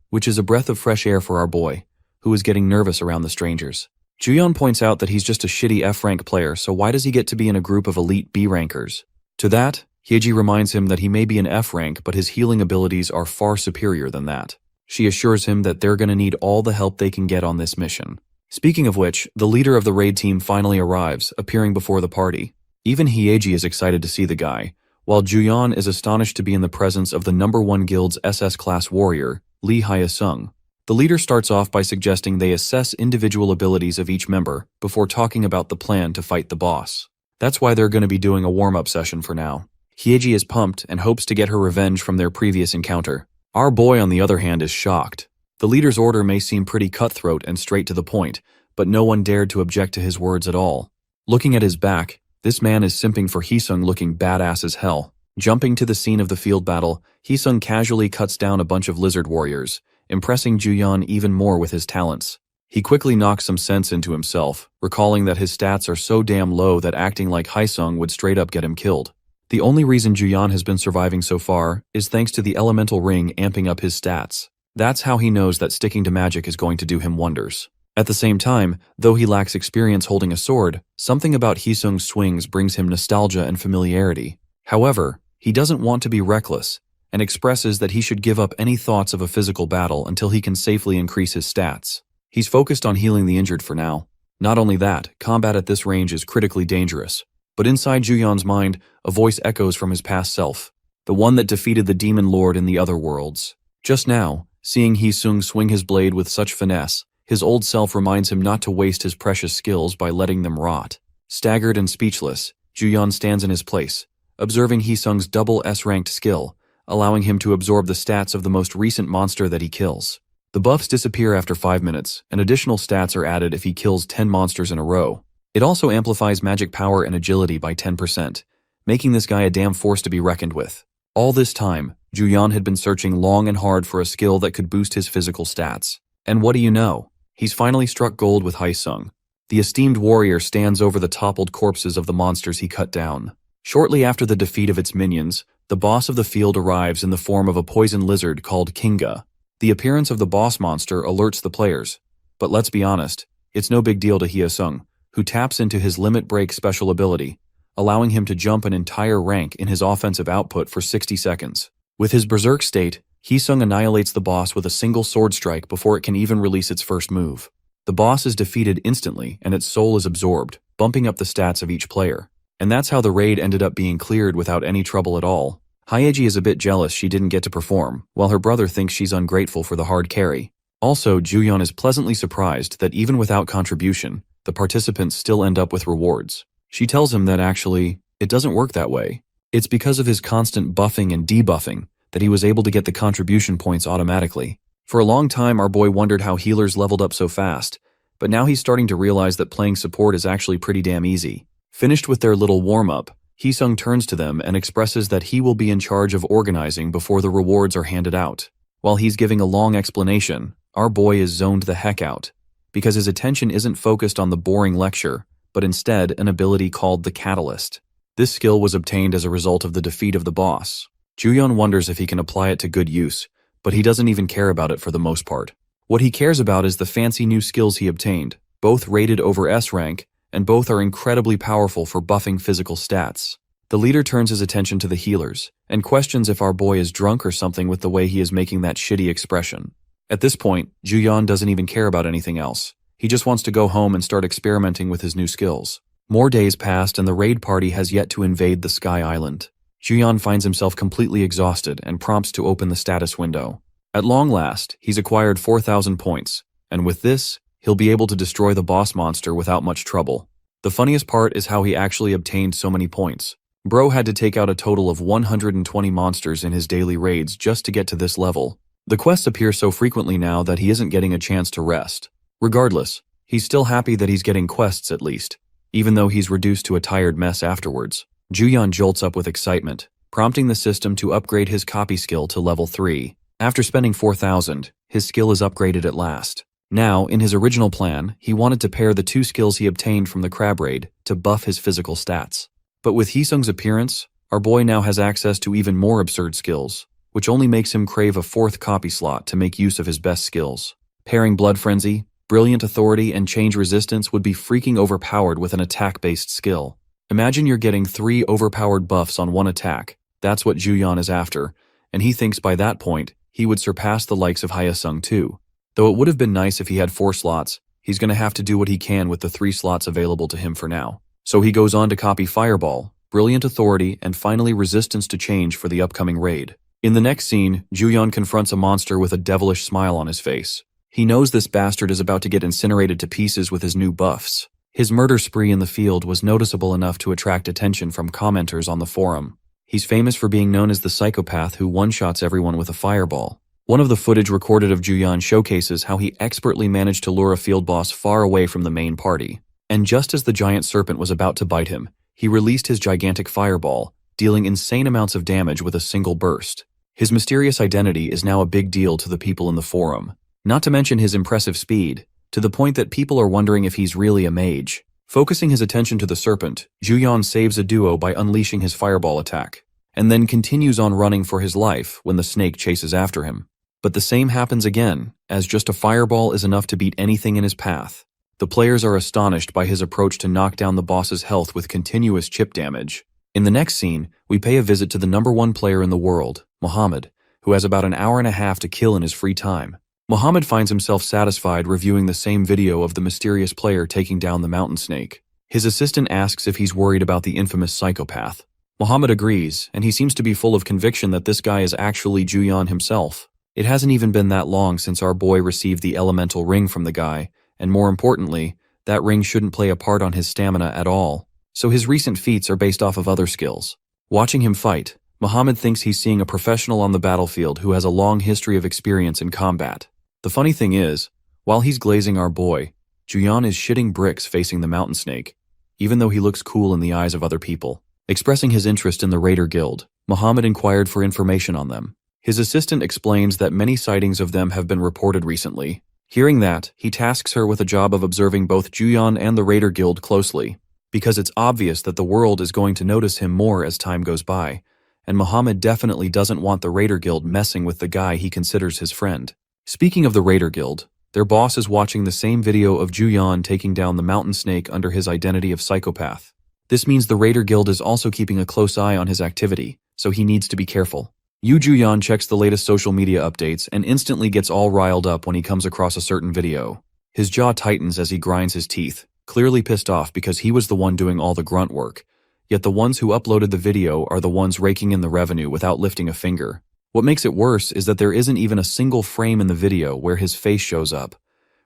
which is a breath of fresh air for our boy, who is getting nervous around the strangers. Juyeon points out that he's just a shitty F-rank player, so why does he get to be in a group of elite B-rankers? To that, Hyeji reminds him that he may be an F-rank, but his healing abilities are far superior than that. She assures him that they're gonna need all the help they can get on this mission. Speaking of which, the leader of the raid team finally arrives, appearing before the party. Even Hyeji is excited to see the guy, while Juyeon is astonished to be in the presence of the #1 guild's SS-class warrior, Lee Hye-sung. The leader starts off by suggesting they assess individual abilities of each member before talking about the plan to fight the boss. That's why they're going to be doing a warm-up session for now. Hyeji is pumped and hopes to get her revenge from their previous encounter. Our boy, on the other hand, is shocked. The leader's order may seem pretty cutthroat and straight to the point, but no one dared to object to his words at all. Looking at his back, this man is simping for Hye-sung looking badass as hell. Jumping to the scene of the field battle, Hye-sung casually cuts down a bunch of lizard warriors, impressing Juyeon even more with his talents. He quickly knocks some sense into himself, recalling that his stats are so damn low that acting like Hye-sung would straight up get him killed. The only reason Juyeon has been surviving so far is thanks to the elemental ring amping up his stats. That's how he knows that sticking to magic is going to do him wonders. At the same time, though he lacks experience holding a sword, something about Hye-sung's swings brings him nostalgia and familiarity. However, he doesn't want to be reckless, and expresses that he should give up any thoughts of a physical battle until he can safely increase his stats. He's focused on healing the injured for now. Not only that, combat at this range is critically dangerous. But inside Juyeon's mind, a voice echoes from his past self, the one that defeated the demon lord in the other worlds. Just now, seeing Hye-sung swing his blade with such finesse, his old self reminds him not to waste his precious skills by letting them rot. Staggered and speechless, Juyeon stands in his place, observing Hye-sung's double S-ranked skill, allowing him to absorb the stats of the most recent monster that he kills. The buffs disappear after 5 minutes, and additional stats are added if he kills 10 monsters in a row. It also amplifies magic power and agility by 10%, making this guy a damn force to be reckoned with. All this time, Juyeon had been searching long and hard for a skill that could boost his physical stats. And what do you know? He's finally struck gold with Hye-sung. The esteemed warrior stands over the toppled corpses of the monsters he cut down. Shortly after the defeat of its minions, the boss of the field arrives in the form of a poison lizard called Kinga. The appearance of the boss monster alerts the players, but let's be honest, it's no big deal to Hye-sung, who taps into his limit break special ability, allowing him to jump an entire rank in his offensive output for 60 seconds. With his berserk state, Hye-sung annihilates the boss with a single sword strike before it can even release its first move. The boss is defeated instantly and its soul is absorbed, bumping up the stats of each player. And that's how the raid ended up being cleared without any trouble at all. Hyeji is a bit jealous she didn't get to perform, while her brother thinks she's ungrateful for the hard carry. Also, Juyeon is pleasantly surprised that even without contribution, the participants still end up with rewards. She tells him that actually, it doesn't work that way. It's because of his constant buffing and debuffing that he was able to get the contribution points automatically. For a long time, our boy wondered how healers leveled up so fast, but now he's starting to realize that playing support is actually pretty damn easy. Finished with their little warm-up, Hye-sung turns to them and expresses that he will be in charge of organizing before the rewards are handed out. While he's giving a long explanation, our boy is zoned the heck out, because his attention isn't focused on the boring lecture, but instead an ability called the Catalyst. This skill was obtained as a result of the defeat of the boss. Juyeon wonders if he can apply it to good use, but he doesn't even care about it for the most part. What he cares about is the fancy new skills he obtained, both rated over S rank, and both are incredibly powerful for buffing physical stats. The leader turns his attention to the healers, and questions if our boy is drunk or something with the way he is making that shitty expression. At this point, Juyeon doesn't even care about anything else. He just wants to go home and start experimenting with his new skills. More days passed and the raid party has yet to invade the Sky Island. Juyeon finds himself completely exhausted and prompts to open the status window. At long last, he's acquired 4,000 points, and with this, he'll be able to destroy the boss monster without much trouble. The funniest part is how he actually obtained so many points. Bro had to take out a total of 120 monsters in his daily raids just to get to this level. The quests appear so frequently now that he isn't getting a chance to rest. Regardless, he's still happy that he's getting quests at least, even though he's reduced to a tired mess afterwards. Juyeon jolts up with excitement, prompting the system to upgrade his copy skill to level 3. After spending 4,000, his skill is upgraded at last. Now, in his original plan, he wanted to pair the two skills he obtained from the crab raid to buff his physical stats. But with Hye-sung's appearance, our boy now has access to even more absurd skills, which only makes him crave a 4th copy slot to make use of his best skills. Pairing Blood Frenzy, Brilliant Authority and Change Resistance would be freaking overpowered with an attack-based skill. Imagine you're getting 3 overpowered buffs on one attack. That's what Juyon is after, and he thinks by that point, he would surpass the likes of Hyesung too. Though it would have been nice if he had 4 slots, he's gonna have to do what he can with the 3 slots available to him for now. So he goes on to copy Fireball, Brilliant Authority, and finally Resistance to Change for the upcoming raid. In the next scene, Juyon confronts a monster with a devilish smile on his face. He knows this bastard is about to get incinerated to pieces with his new buffs. His murder spree in the field was noticeable enough to attract attention from commenters on the forum. He's famous for being known as the psychopath who one-shots everyone with a fireball. One of the footage recorded of Juyon showcases how he expertly managed to lure a field boss far away from the main party. And just as the giant serpent was about to bite him, he released his gigantic fireball, dealing insane amounts of damage with a single burst. His mysterious identity is now a big deal to the people in the forum. Not to mention his impressive speed, to the point that people are wondering if he's really a mage. Focusing his attention to the serpent, Juyon saves a duo by unleashing his fireball attack, and then continues on running for his life when the snake chases after him. But the same happens again, as just a fireball is enough to beat anything in his path. The players are astonished by his approach to knock down the boss's health with continuous chip damage. In the next scene, we pay a visit to the #1 player in the world, Muhammad, who has about an hour and a half to kill in his free time. Muhammad finds himself satisfied reviewing the same video of the mysterious player taking down the mountain snake. His assistant asks if he's worried about the infamous psychopath. Muhammad agrees, and he seems to be full of conviction that this guy is actually Juyon himself. It hasn't even been that long since our boy received the elemental ring from the guy, and more importantly, that ring shouldn't play a part on his stamina at all. So his recent feats are based off of other skills. Watching him fight, Muhammad thinks he's seeing a professional on the battlefield who has a long history of experience in combat. The funny thing is, while he's glazing our boy, Juyon is shitting bricks facing the mountain snake, even though he looks cool in the eyes of other people. Expressing his interest in the Raider Guild, Muhammad inquired for information on them. His assistant explains that many sightings of them have been reported recently. Hearing that, he tasks her with a job of observing both Juyon and the Raider Guild closely, because it's obvious that the world is going to notice him more as time goes by, and Muhammad definitely doesn't want the Raider Guild messing with the guy he considers his friend. Speaking of the Raider Guild, their boss is watching the same video of Juyon taking down the mountain snake under his identity of psychopath. This means the Raider Guild is also keeping a close eye on his activity, so he needs to be careful. Juyon checks the latest social media updates and instantly gets all riled up when he comes across a certain video. His jaw tightens as he grinds his teeth, clearly pissed off because he was the one doing all the grunt work. Yet the ones who uploaded the video are the ones raking in the revenue without lifting a finger. What makes it worse is that there isn't even a single frame in the video where his face shows up,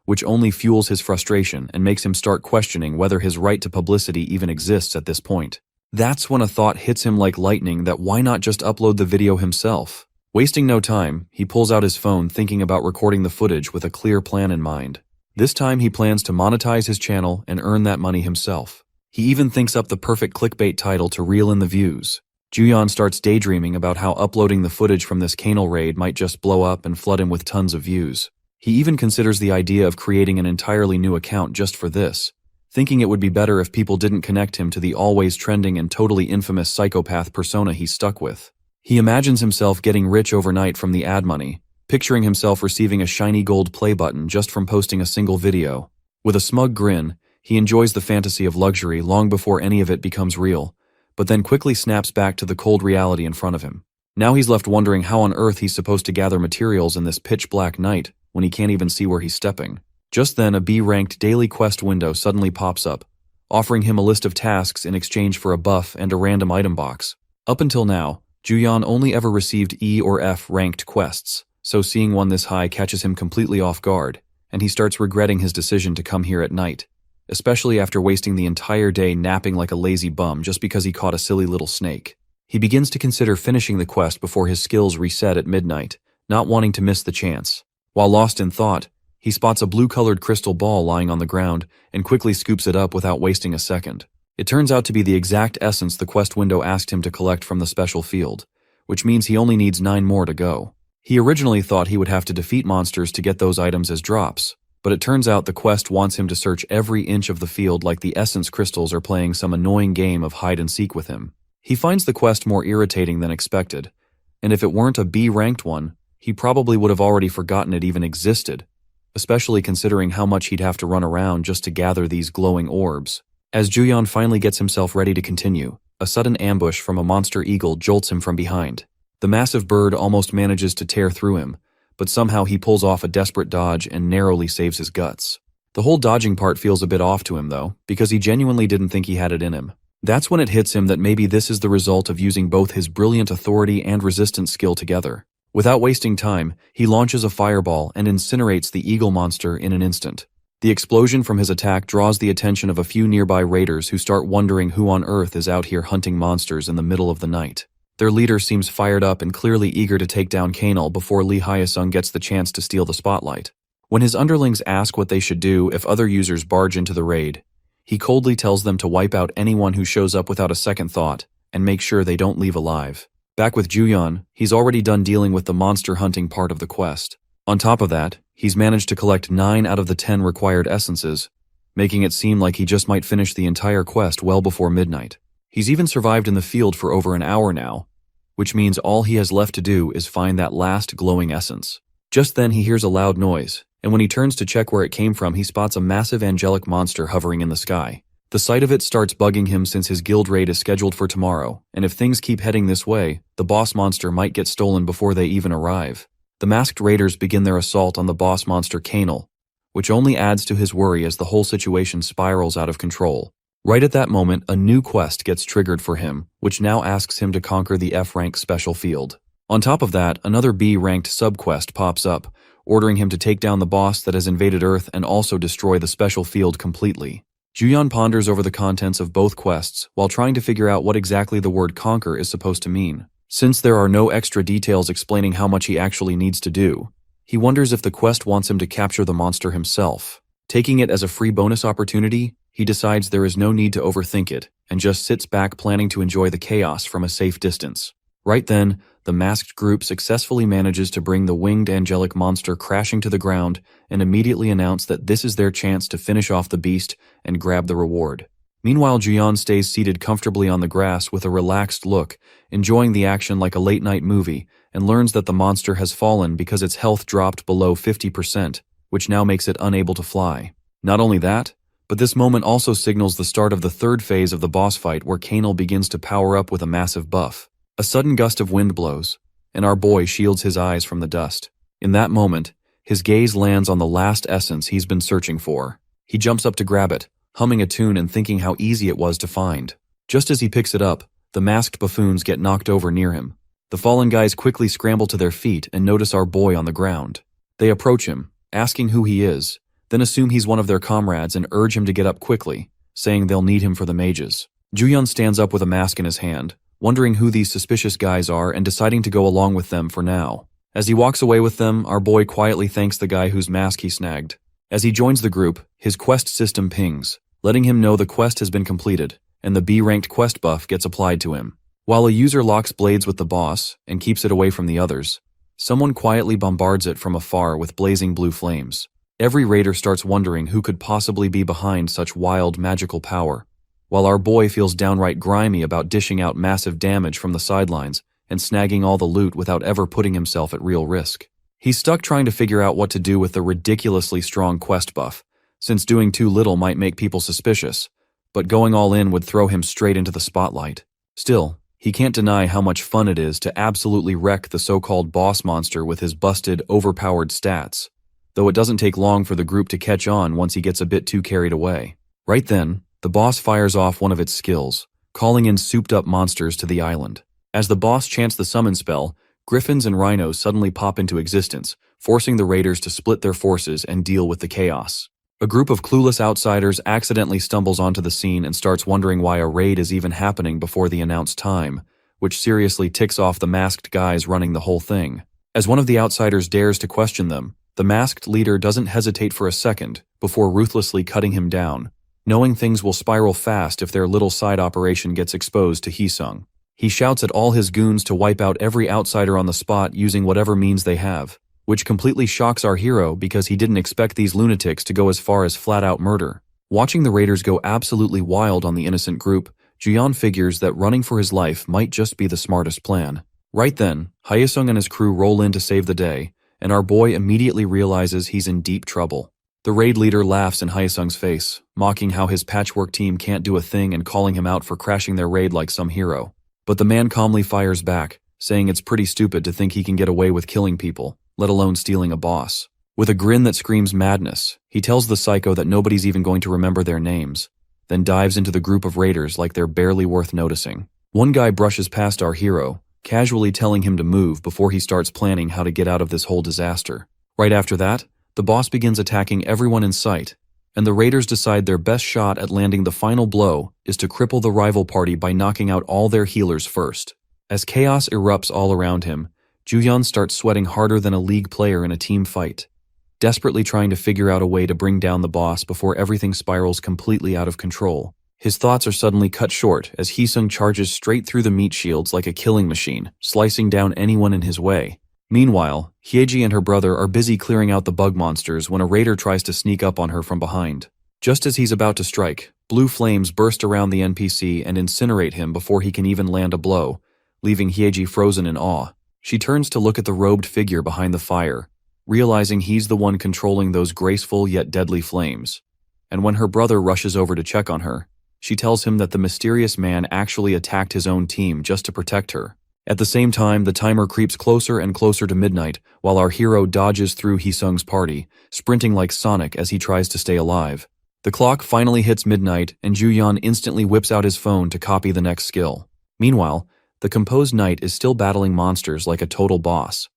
which only fuels his frustration and makes him start questioning whether his right to publicity even exists at this point. That's when a thought hits him like lightning that why not just upload the video himself? Wasting no time, he pulls out his phone thinking about recording the footage with a clear plan in mind. This time he plans to monetize his channel and earn that money himself. He even thinks up the perfect clickbait title to reel in the views. Juyon starts daydreaming about how uploading the footage from this canal raid might just blow up and flood him with tons of views. He even considers the idea of creating an entirely new account just for this, thinking it would be better if people didn't connect him to the always trending and totally infamous psychopath persona he's stuck with. He imagines himself getting rich overnight from the ad money, picturing himself receiving a shiny gold play button just from posting a single video. With a smug grin, he enjoys the fantasy of luxury long before any of it becomes real, but then quickly snaps back to the cold reality in front of him. Now he's left wondering how on earth he's supposed to gather materials in this pitch-black night when he can't even see where he's stepping. Just then, a B-ranked daily quest window suddenly pops up, offering him a list of tasks in exchange for a buff and a random item box. Up until now, Juyon only ever received E or F ranked quests, so seeing one this high catches him completely off guard, and he starts regretting his decision to come here at night, especially after wasting the entire day napping like a lazy bum just because he caught a silly little snake. He begins to consider finishing the quest before his skills reset at midnight, not wanting to miss the chance. While lost in thought, he spots a blue-colored crystal ball lying on the ground and quickly scoops it up without wasting a second. It turns out to be the exact essence the quest window asked him to collect from the special field, which means he only needs 9 more to go. He originally thought he would have to defeat monsters to get those items as drops, but it turns out the quest wants him to search every inch of the field like the essence crystals are playing some annoying game of hide-and-seek with him. He finds the quest more irritating than expected, and if it weren't a B-ranked one, he probably would have already forgotten it even existed. especially considering how much he'd have to run around just to gather these glowing orbs. As Juyeon finally gets himself ready to continue, a sudden ambush from a monster eagle jolts him from behind. The massive bird almost manages to tear through him, but somehow he pulls off a desperate dodge and narrowly saves his guts. The whole dodging part feels a bit off to him though, because he genuinely didn't think he had it in him. That's when it hits him that maybe this is the result of using both his brilliant authority and resistance skill together. Without wasting time, he launches a fireball and incinerates the eagle monster in an instant. The explosion from his attack draws the attention of a few nearby raiders who start wondering who on earth is out here hunting monsters in the middle of the night. Their leader seems fired up and clearly eager to take down Kanal before Lee Hyesung gets the chance to steal the spotlight. When his underlings ask what they should do if other users barge into the raid, he coldly tells them to wipe out anyone who shows up without a second thought and make sure they don't leave alive. Back with Juyeon, he's already done dealing with the monster hunting part of the quest. On top of that, he's managed to collect 9 out of the 10 required essences, making it seem like he just might finish the entire quest well before midnight. He's even survived in the field for over an hour now, which means all he has left to do is find that last glowing essence. Just then he hears a loud noise, and when he turns to check where it came from, he spots a massive angelic monster hovering in the sky. The sight of it starts bugging him since his guild raid is scheduled for tomorrow, and if things keep heading this way, the boss monster might get stolen before they even arrive. The masked raiders begin their assault on the boss monster Kanal, which only adds to his worry as the whole situation spirals out of control. Right at that moment, a new quest gets triggered for him, which now asks him to conquer the F-rank special field. On top of that, another B-ranked sub-quest pops up, ordering him to take down the boss that has invaded Earth and also destroy the special field completely. Juyeon ponders over the contents of both quests while trying to figure out what exactly the word conquer is supposed to mean. Since there are no extra details explaining how much he actually needs to do, he wonders if the quest wants him to capture the monster himself. Taking it as a free bonus opportunity, he decides there is no need to overthink it and just sits back planning to enjoy the chaos from a safe distance. Right then, the masked group successfully manages to bring the winged angelic monster crashing to the ground and immediately announce that this is their chance to finish off the beast and grab the reward. Meanwhile, Juyeon stays seated comfortably on the grass with a relaxed look, enjoying the action like a late-night movie, and learns that the monster has fallen because its health dropped below 50%, which now makes it unable to fly. Not only that, but this moment also signals the start of the third phase of the boss fight where Kanal begins to power up with a massive buff. A sudden gust of wind blows, and our boy shields his eyes from the dust. In that moment, his gaze lands on the last essence he's been searching for. He jumps up to grab it, humming a tune and thinking how easy it was to find. Just as he picks it up, the masked buffoons get knocked over near him. The fallen guys quickly scramble to their feet and notice our boy on the ground. They approach him, asking who he is, then assume he's one of their comrades and urge him to get up quickly, saying they'll need him for the mages. Juyeon stands up with a mask in his hand, wondering who these suspicious guys are and deciding to go along with them for now. As he walks away with them, our boy quietly thanks the guy whose mask he snagged. As he joins the group, his quest system pings, letting him know the quest has been completed, and the B-ranked quest buff gets applied to him. While a user locks blades with the boss and keeps it away from the others, someone quietly bombards it from afar with blazing blue flames. Every raider starts wondering who could possibly be behind such wild magical power, while our boy feels downright grimy about dishing out massive damage from the sidelines and snagging all the loot without ever putting himself at real risk. He's stuck trying to figure out what to do with the ridiculously strong quest buff, since doing too little might make people suspicious, but going all in would throw him straight into the spotlight. Still, he can't deny how much fun it is to absolutely wreck the so-called boss monster with his busted, overpowered stats, though it doesn't take long for the group to catch on once he gets a bit too carried away. Right then, the boss fires off one of its skills, calling in souped-up monsters to the island. As the boss chants the summon spell, griffins and rhinos suddenly pop into existence, forcing the raiders to split their forces and deal with the chaos. A group of clueless outsiders accidentally stumbles onto the scene and starts wondering why a raid is even happening before the announced time, which seriously ticks off the masked guys running the whole thing. As one of the outsiders dares to question them, the masked leader doesn't hesitate for a second before ruthlessly cutting him down, knowing things will spiral fast if their little side operation gets exposed to Hyesung. He shouts at all his goons to wipe out every outsider on the spot using whatever means they have, which completely shocks our hero because he didn't expect these lunatics to go as far as flat-out murder. Watching the raiders go absolutely wild on the innocent group, Juyeon figures that running for his life might just be the smartest plan. Right then, Hyesung and his crew roll in to save the day, and our boy immediately realizes he's in deep trouble. The raid leader laughs in Hyesung's face, mocking how his patchwork team can't do a thing and calling him out for crashing their raid like some hero. But the man calmly fires back, saying it's pretty stupid to think he can get away with killing people, let alone stealing a boss. With a grin that screams madness, he tells the psycho that nobody's even going to remember their names, then dives into the group of raiders like they're barely worth noticing. One guy brushes past our hero, casually telling him to move before he starts planning how to get out of this whole disaster. Right after that, the boss begins attacking everyone in sight, and the raiders decide their best shot at landing the final blow is to cripple the rival party by knocking out all their healers first. As chaos erupts all around him, Juyeon starts sweating harder than a league player in a team fight, desperately trying to figure out a way to bring down the boss before everything spirals completely out of control. His thoughts are suddenly cut short as Hyesung charges straight through the meat shields like a killing machine, slicing down anyone in his way. Meanwhile, Hyeji and her brother are busy clearing out the bug monsters when a raider tries to sneak up on her from behind. Just as he's about to strike, blue flames burst around the NPC and incinerate him before he can even land a blow, leaving Hyeji frozen in awe. She turns to look at the robed figure behind the fire, realizing he's the one controlling those graceful yet deadly flames. And when her brother rushes over to check on her, she tells him that the mysterious man actually attacked his own team just to protect her. At the same time, the timer creeps closer and closer to midnight while our hero dodges through Hyesung's party, sprinting like Sonic as he tries to stay alive. The clock finally hits midnight and Juyeon instantly whips out his phone to copy the next skill. Meanwhile, the composed knight is still battling monsters like a total boss.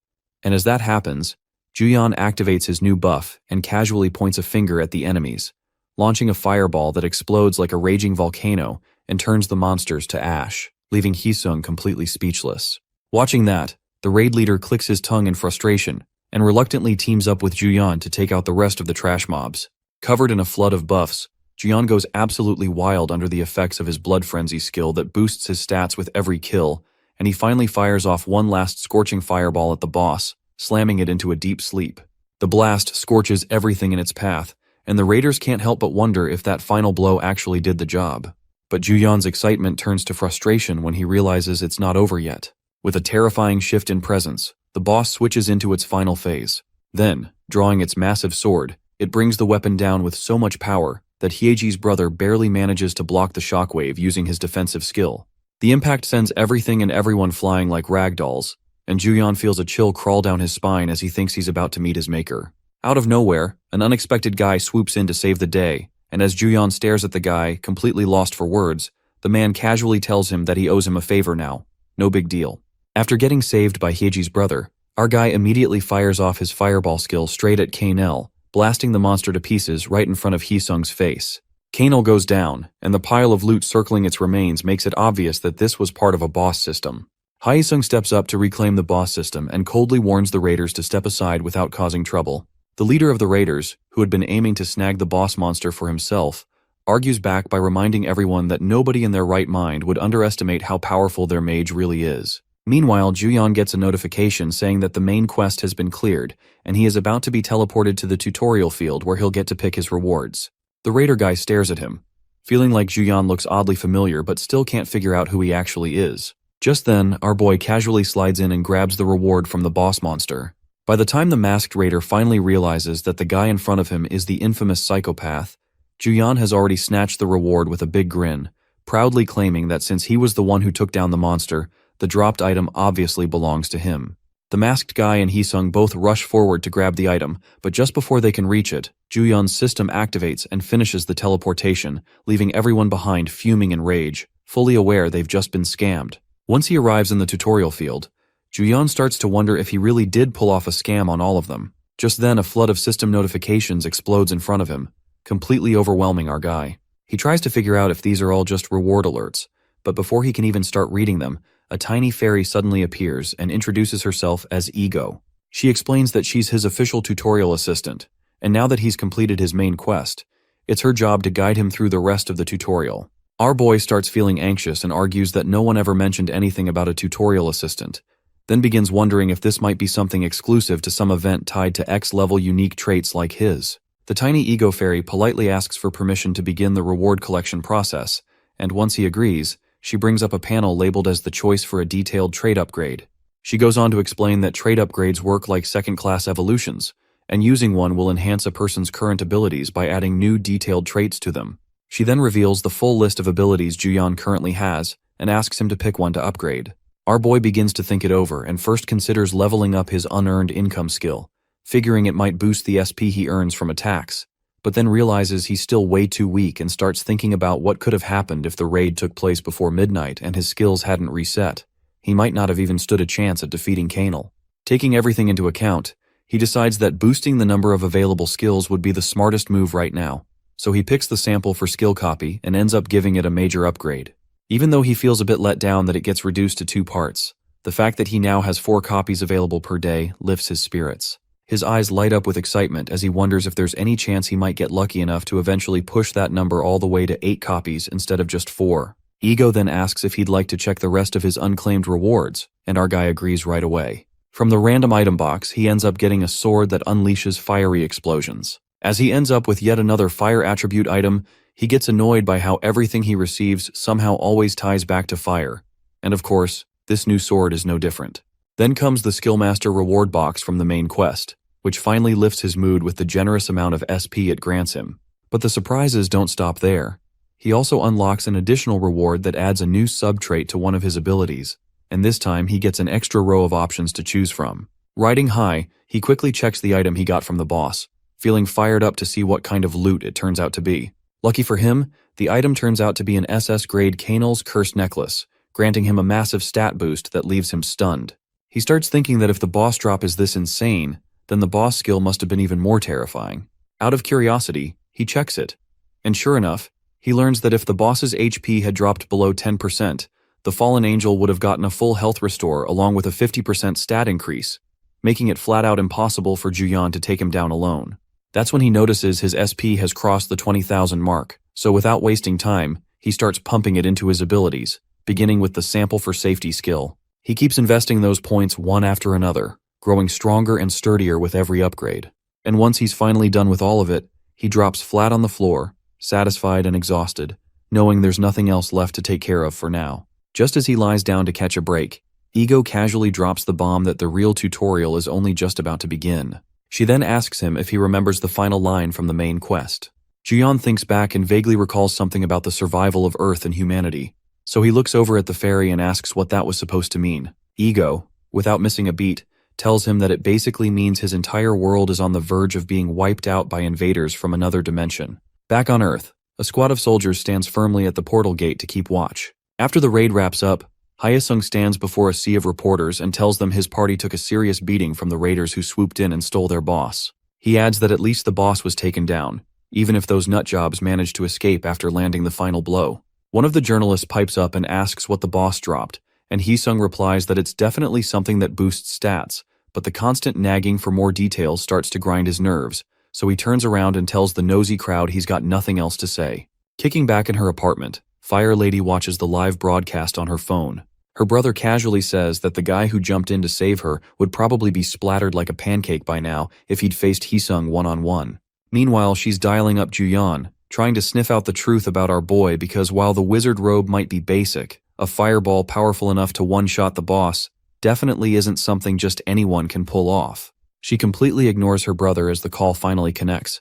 And as that happens, Juyeon activates his new buff and casually points a finger at the enemies, launching a fireball that explodes like a raging volcano and turns the monsters to ash, leaving Hyesung completely speechless. Watching that, the raid leader clicks his tongue in frustration and reluctantly teams up with Juyeon to take out the rest of the trash mobs. Covered in a flood of buffs, Juyeon goes absolutely wild under the effects of his blood frenzy skill that boosts his stats with every kill, and he finally fires off one last scorching fireball at the boss, slamming it into a deep sleep. The blast scorches everything in its path, and the raiders can't help but wonder if that final blow actually did the job. But Juyeon's excitement turns to frustration when he realizes it's not over yet. With a terrifying shift in presence, the boss switches into its final phase. Then, drawing its massive sword, it brings the weapon down with so much power that Hyeji's brother barely manages to block the shockwave using his defensive skill. The impact sends everything and everyone flying like ragdolls, and Juyeon feels a chill crawl down his spine as he thinks he's about to meet his maker. Out of nowhere, an unexpected guy swoops in to save the day, and as Juyeon stares at the guy, completely lost for words, the man casually tells him that he owes him a favor now. No big deal. After getting saved by Hyeji's brother, our guy immediately fires off his fireball skill straight at Kanel, blasting the monster to pieces right in front of Hyesung's face. Kanel goes down, and the pile of loot circling its remains makes it obvious that this was part of a boss system. Hyesung steps up to reclaim the boss system and coldly warns the raiders to step aside without causing trouble. The leader of the raiders, who had been aiming to snag the boss monster for himself, argues back by reminding everyone that nobody in their right mind would underestimate how powerful their mage really is. Meanwhile, Juyeon gets a notification saying that the main quest has been cleared, and he is about to be teleported to the tutorial field where he'll get to pick his rewards. The raider guy stares at him, feeling like Juyeon looks oddly familiar but still can't figure out who he actually is. Just then, our boy casually slides in and grabs the reward from the boss monster. By the time the masked raider finally realizes that the guy in front of him is the infamous psychopath, Juyeon has already snatched the reward with a big grin, proudly claiming that since he was the one who took down the monster, the dropped item obviously belongs to him. The masked guy and Hyesung both rush forward to grab the item, but just before they can reach it, Juyeon's system activates and finishes the teleportation, leaving everyone behind fuming in rage, fully aware they've just been scammed. Once he arrives in the tutorial field, Juyeon starts to wonder if he really did pull off a scam on all of them. Just then, a flood of system notifications explodes in front of him, completely overwhelming our guy. He tries to figure out if these are all just reward alerts, but before he can even start reading them, a tiny fairy suddenly appears and introduces herself as Ego. She explains that she's his official tutorial assistant, and now that he's completed his main quest, it's her job to guide him through the rest of the tutorial. Our boy starts feeling anxious and argues that no one ever mentioned anything about a tutorial assistant, then begins wondering if this might be something exclusive to some event tied to X-level unique traits like his. The tiny Ego fairy politely asks for permission to begin the reward collection process, and once he agrees, she brings up a panel labeled as the choice for a detailed trait upgrade. She goes on to explain that trait upgrades work like second-class evolutions, and using one will enhance a person's current abilities by adding new detailed traits to them. She then reveals the full list of abilities Juyeon currently has and asks him to pick one to upgrade. Our boy begins to think it over and first considers leveling up his unearned income skill, figuring it might boost the SP he earns from attacks, but then realizes he's still way too weak and starts thinking about what could have happened if the raid took place before midnight and his skills hadn't reset. He might not have even stood a chance at defeating Kanal. Taking everything into account, he decides that boosting the number of available skills would be the smartest move right now, so he picks the sample for skill copy and ends up giving it a major upgrade. Even though he feels a bit let down that it gets reduced to 2 parts, the fact that he now has 4 copies available per day lifts his spirits. His eyes light up with excitement as he wonders if there's any chance he might get lucky enough to eventually push that number all the way to 8 copies instead of just 4. Ego then asks if he'd like to check the rest of his unclaimed rewards, and our guy agrees right away. From the random item box, he ends up getting a sword that unleashes fiery explosions. As he ends up with yet another fire attribute item, he gets annoyed by how everything he receives somehow always ties back to fire. And of course, this new sword is no different. Then comes the Skillmaster reward box from the main quest, which finally lifts his mood with the generous amount of SP it grants him. But the surprises don't stop there. He also unlocks an additional reward that adds a new sub-trait to one of his abilities, and this time he gets an extra row of options to choose from. Riding high, he quickly checks the item he got from the boss, feeling fired up to see what kind of loot it turns out to be. Lucky for him, the item turns out to be an SS-grade Kanal's Cursed Necklace, granting him a massive stat boost that leaves him stunned. He starts thinking that if the boss drop is this insane, then the boss skill must have been even more terrifying. Out of curiosity, he checks it, and sure enough, he learns that if the boss's HP had dropped below 10%, the fallen angel would have gotten a full health restore along with a 50% stat increase, making it flat out impossible for Juyeon to take him down alone. That's when he notices his SP has crossed the 20,000 mark, so without wasting time, he starts pumping it into his abilities, beginning with the sample for safety skill. He keeps investing those points one after another, growing stronger and sturdier with every upgrade. And once he's finally done with all of it, he drops flat on the floor, satisfied and exhausted, knowing there's nothing else left to take care of for now. Just as he lies down to catch a break, Ego casually drops the bomb that the real tutorial is only just about to begin. She then asks him if he remembers the final line from the main quest. Juyeon thinks back and vaguely recalls something about the survival of Earth and humanity, so he looks over at the fairy and asks what that was supposed to mean. Ego, without missing a beat, tells him that it basically means his entire world is on the verge of being wiped out by invaders from another dimension. Back on Earth, a squad of soldiers stands firmly at the portal gate to keep watch. After the raid wraps up, Hyesung stands before a sea of reporters and tells them his party took a serious beating from the raiders who swooped in and stole their boss. He adds that at least the boss was taken down, even if those nutjobs managed to escape after landing the final blow. One of the journalists pipes up and asks what the boss dropped, and Hyesung replies that it's definitely something that boosts stats, but the constant nagging for more details starts to grind his nerves, so he turns around and tells the nosy crowd he's got nothing else to say. Kicking back in her apartment, Fire Lady watches the live broadcast on her phone. Her brother casually says that the guy who jumped in to save her would probably be splattered like a pancake by now if he'd faced Hyesung one-on-one. Meanwhile, she's dialing up Juyeon, trying to sniff out the truth about our boy because while the wizard robe might be basic, a fireball powerful enough to one-shot the boss definitely isn't something just anyone can pull off. She completely ignores her brother as the call finally connects,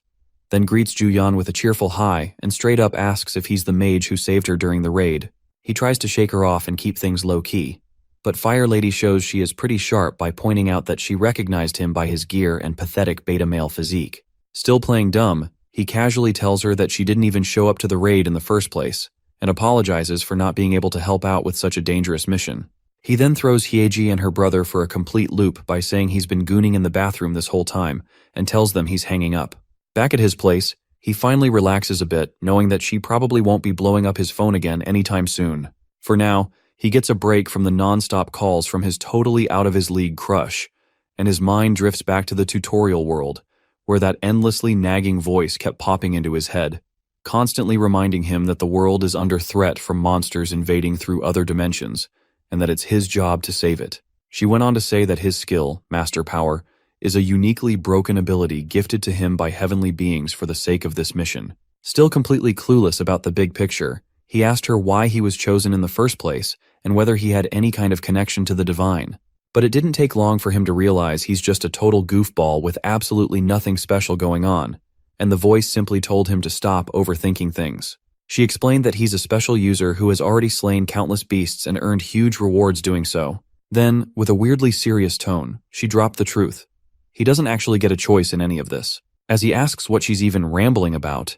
then greets Juyeon with a cheerful hi and straight up asks if he's the mage who saved her during the raid. He tries to shake her off and keep things low-key, but Fire Lady shows she is pretty sharp by pointing out that she recognized him by his gear and pathetic beta male physique. Still playing dumb, he casually tells her that she didn't even show up to the raid in the first place, and apologizes for not being able to help out with such a dangerous mission. He then throws Hyeji and her brother for a complete loop by saying he's been gooning in the bathroom this whole time, and tells them he's hanging up. Back at his place, he finally relaxes a bit, knowing that she probably won't be blowing up his phone again anytime soon. For now, he gets a break from the non-stop calls from his totally out-of-his-league crush, and his mind drifts back to the tutorial world, where that endlessly nagging voice kept popping into his head, constantly reminding him that the world is under threat from monsters invading through other dimensions, and that it's his job to save it. She went on to say that his skill, Master Power, is a uniquely broken ability gifted to him by heavenly beings for the sake of this mission. Still completely clueless about the big picture, he asked her why he was chosen in the first place and whether he had any kind of connection to the divine. But it didn't take long for him to realize he's just a total goofball with absolutely nothing special going on, and the voice simply told him to stop overthinking things. She explained that he's a special user who has already slain countless beasts and earned huge rewards doing so. Then, with a weirdly serious tone, she dropped the truth. He doesn't actually get a choice in any of this. As he asks what she's even rambling about,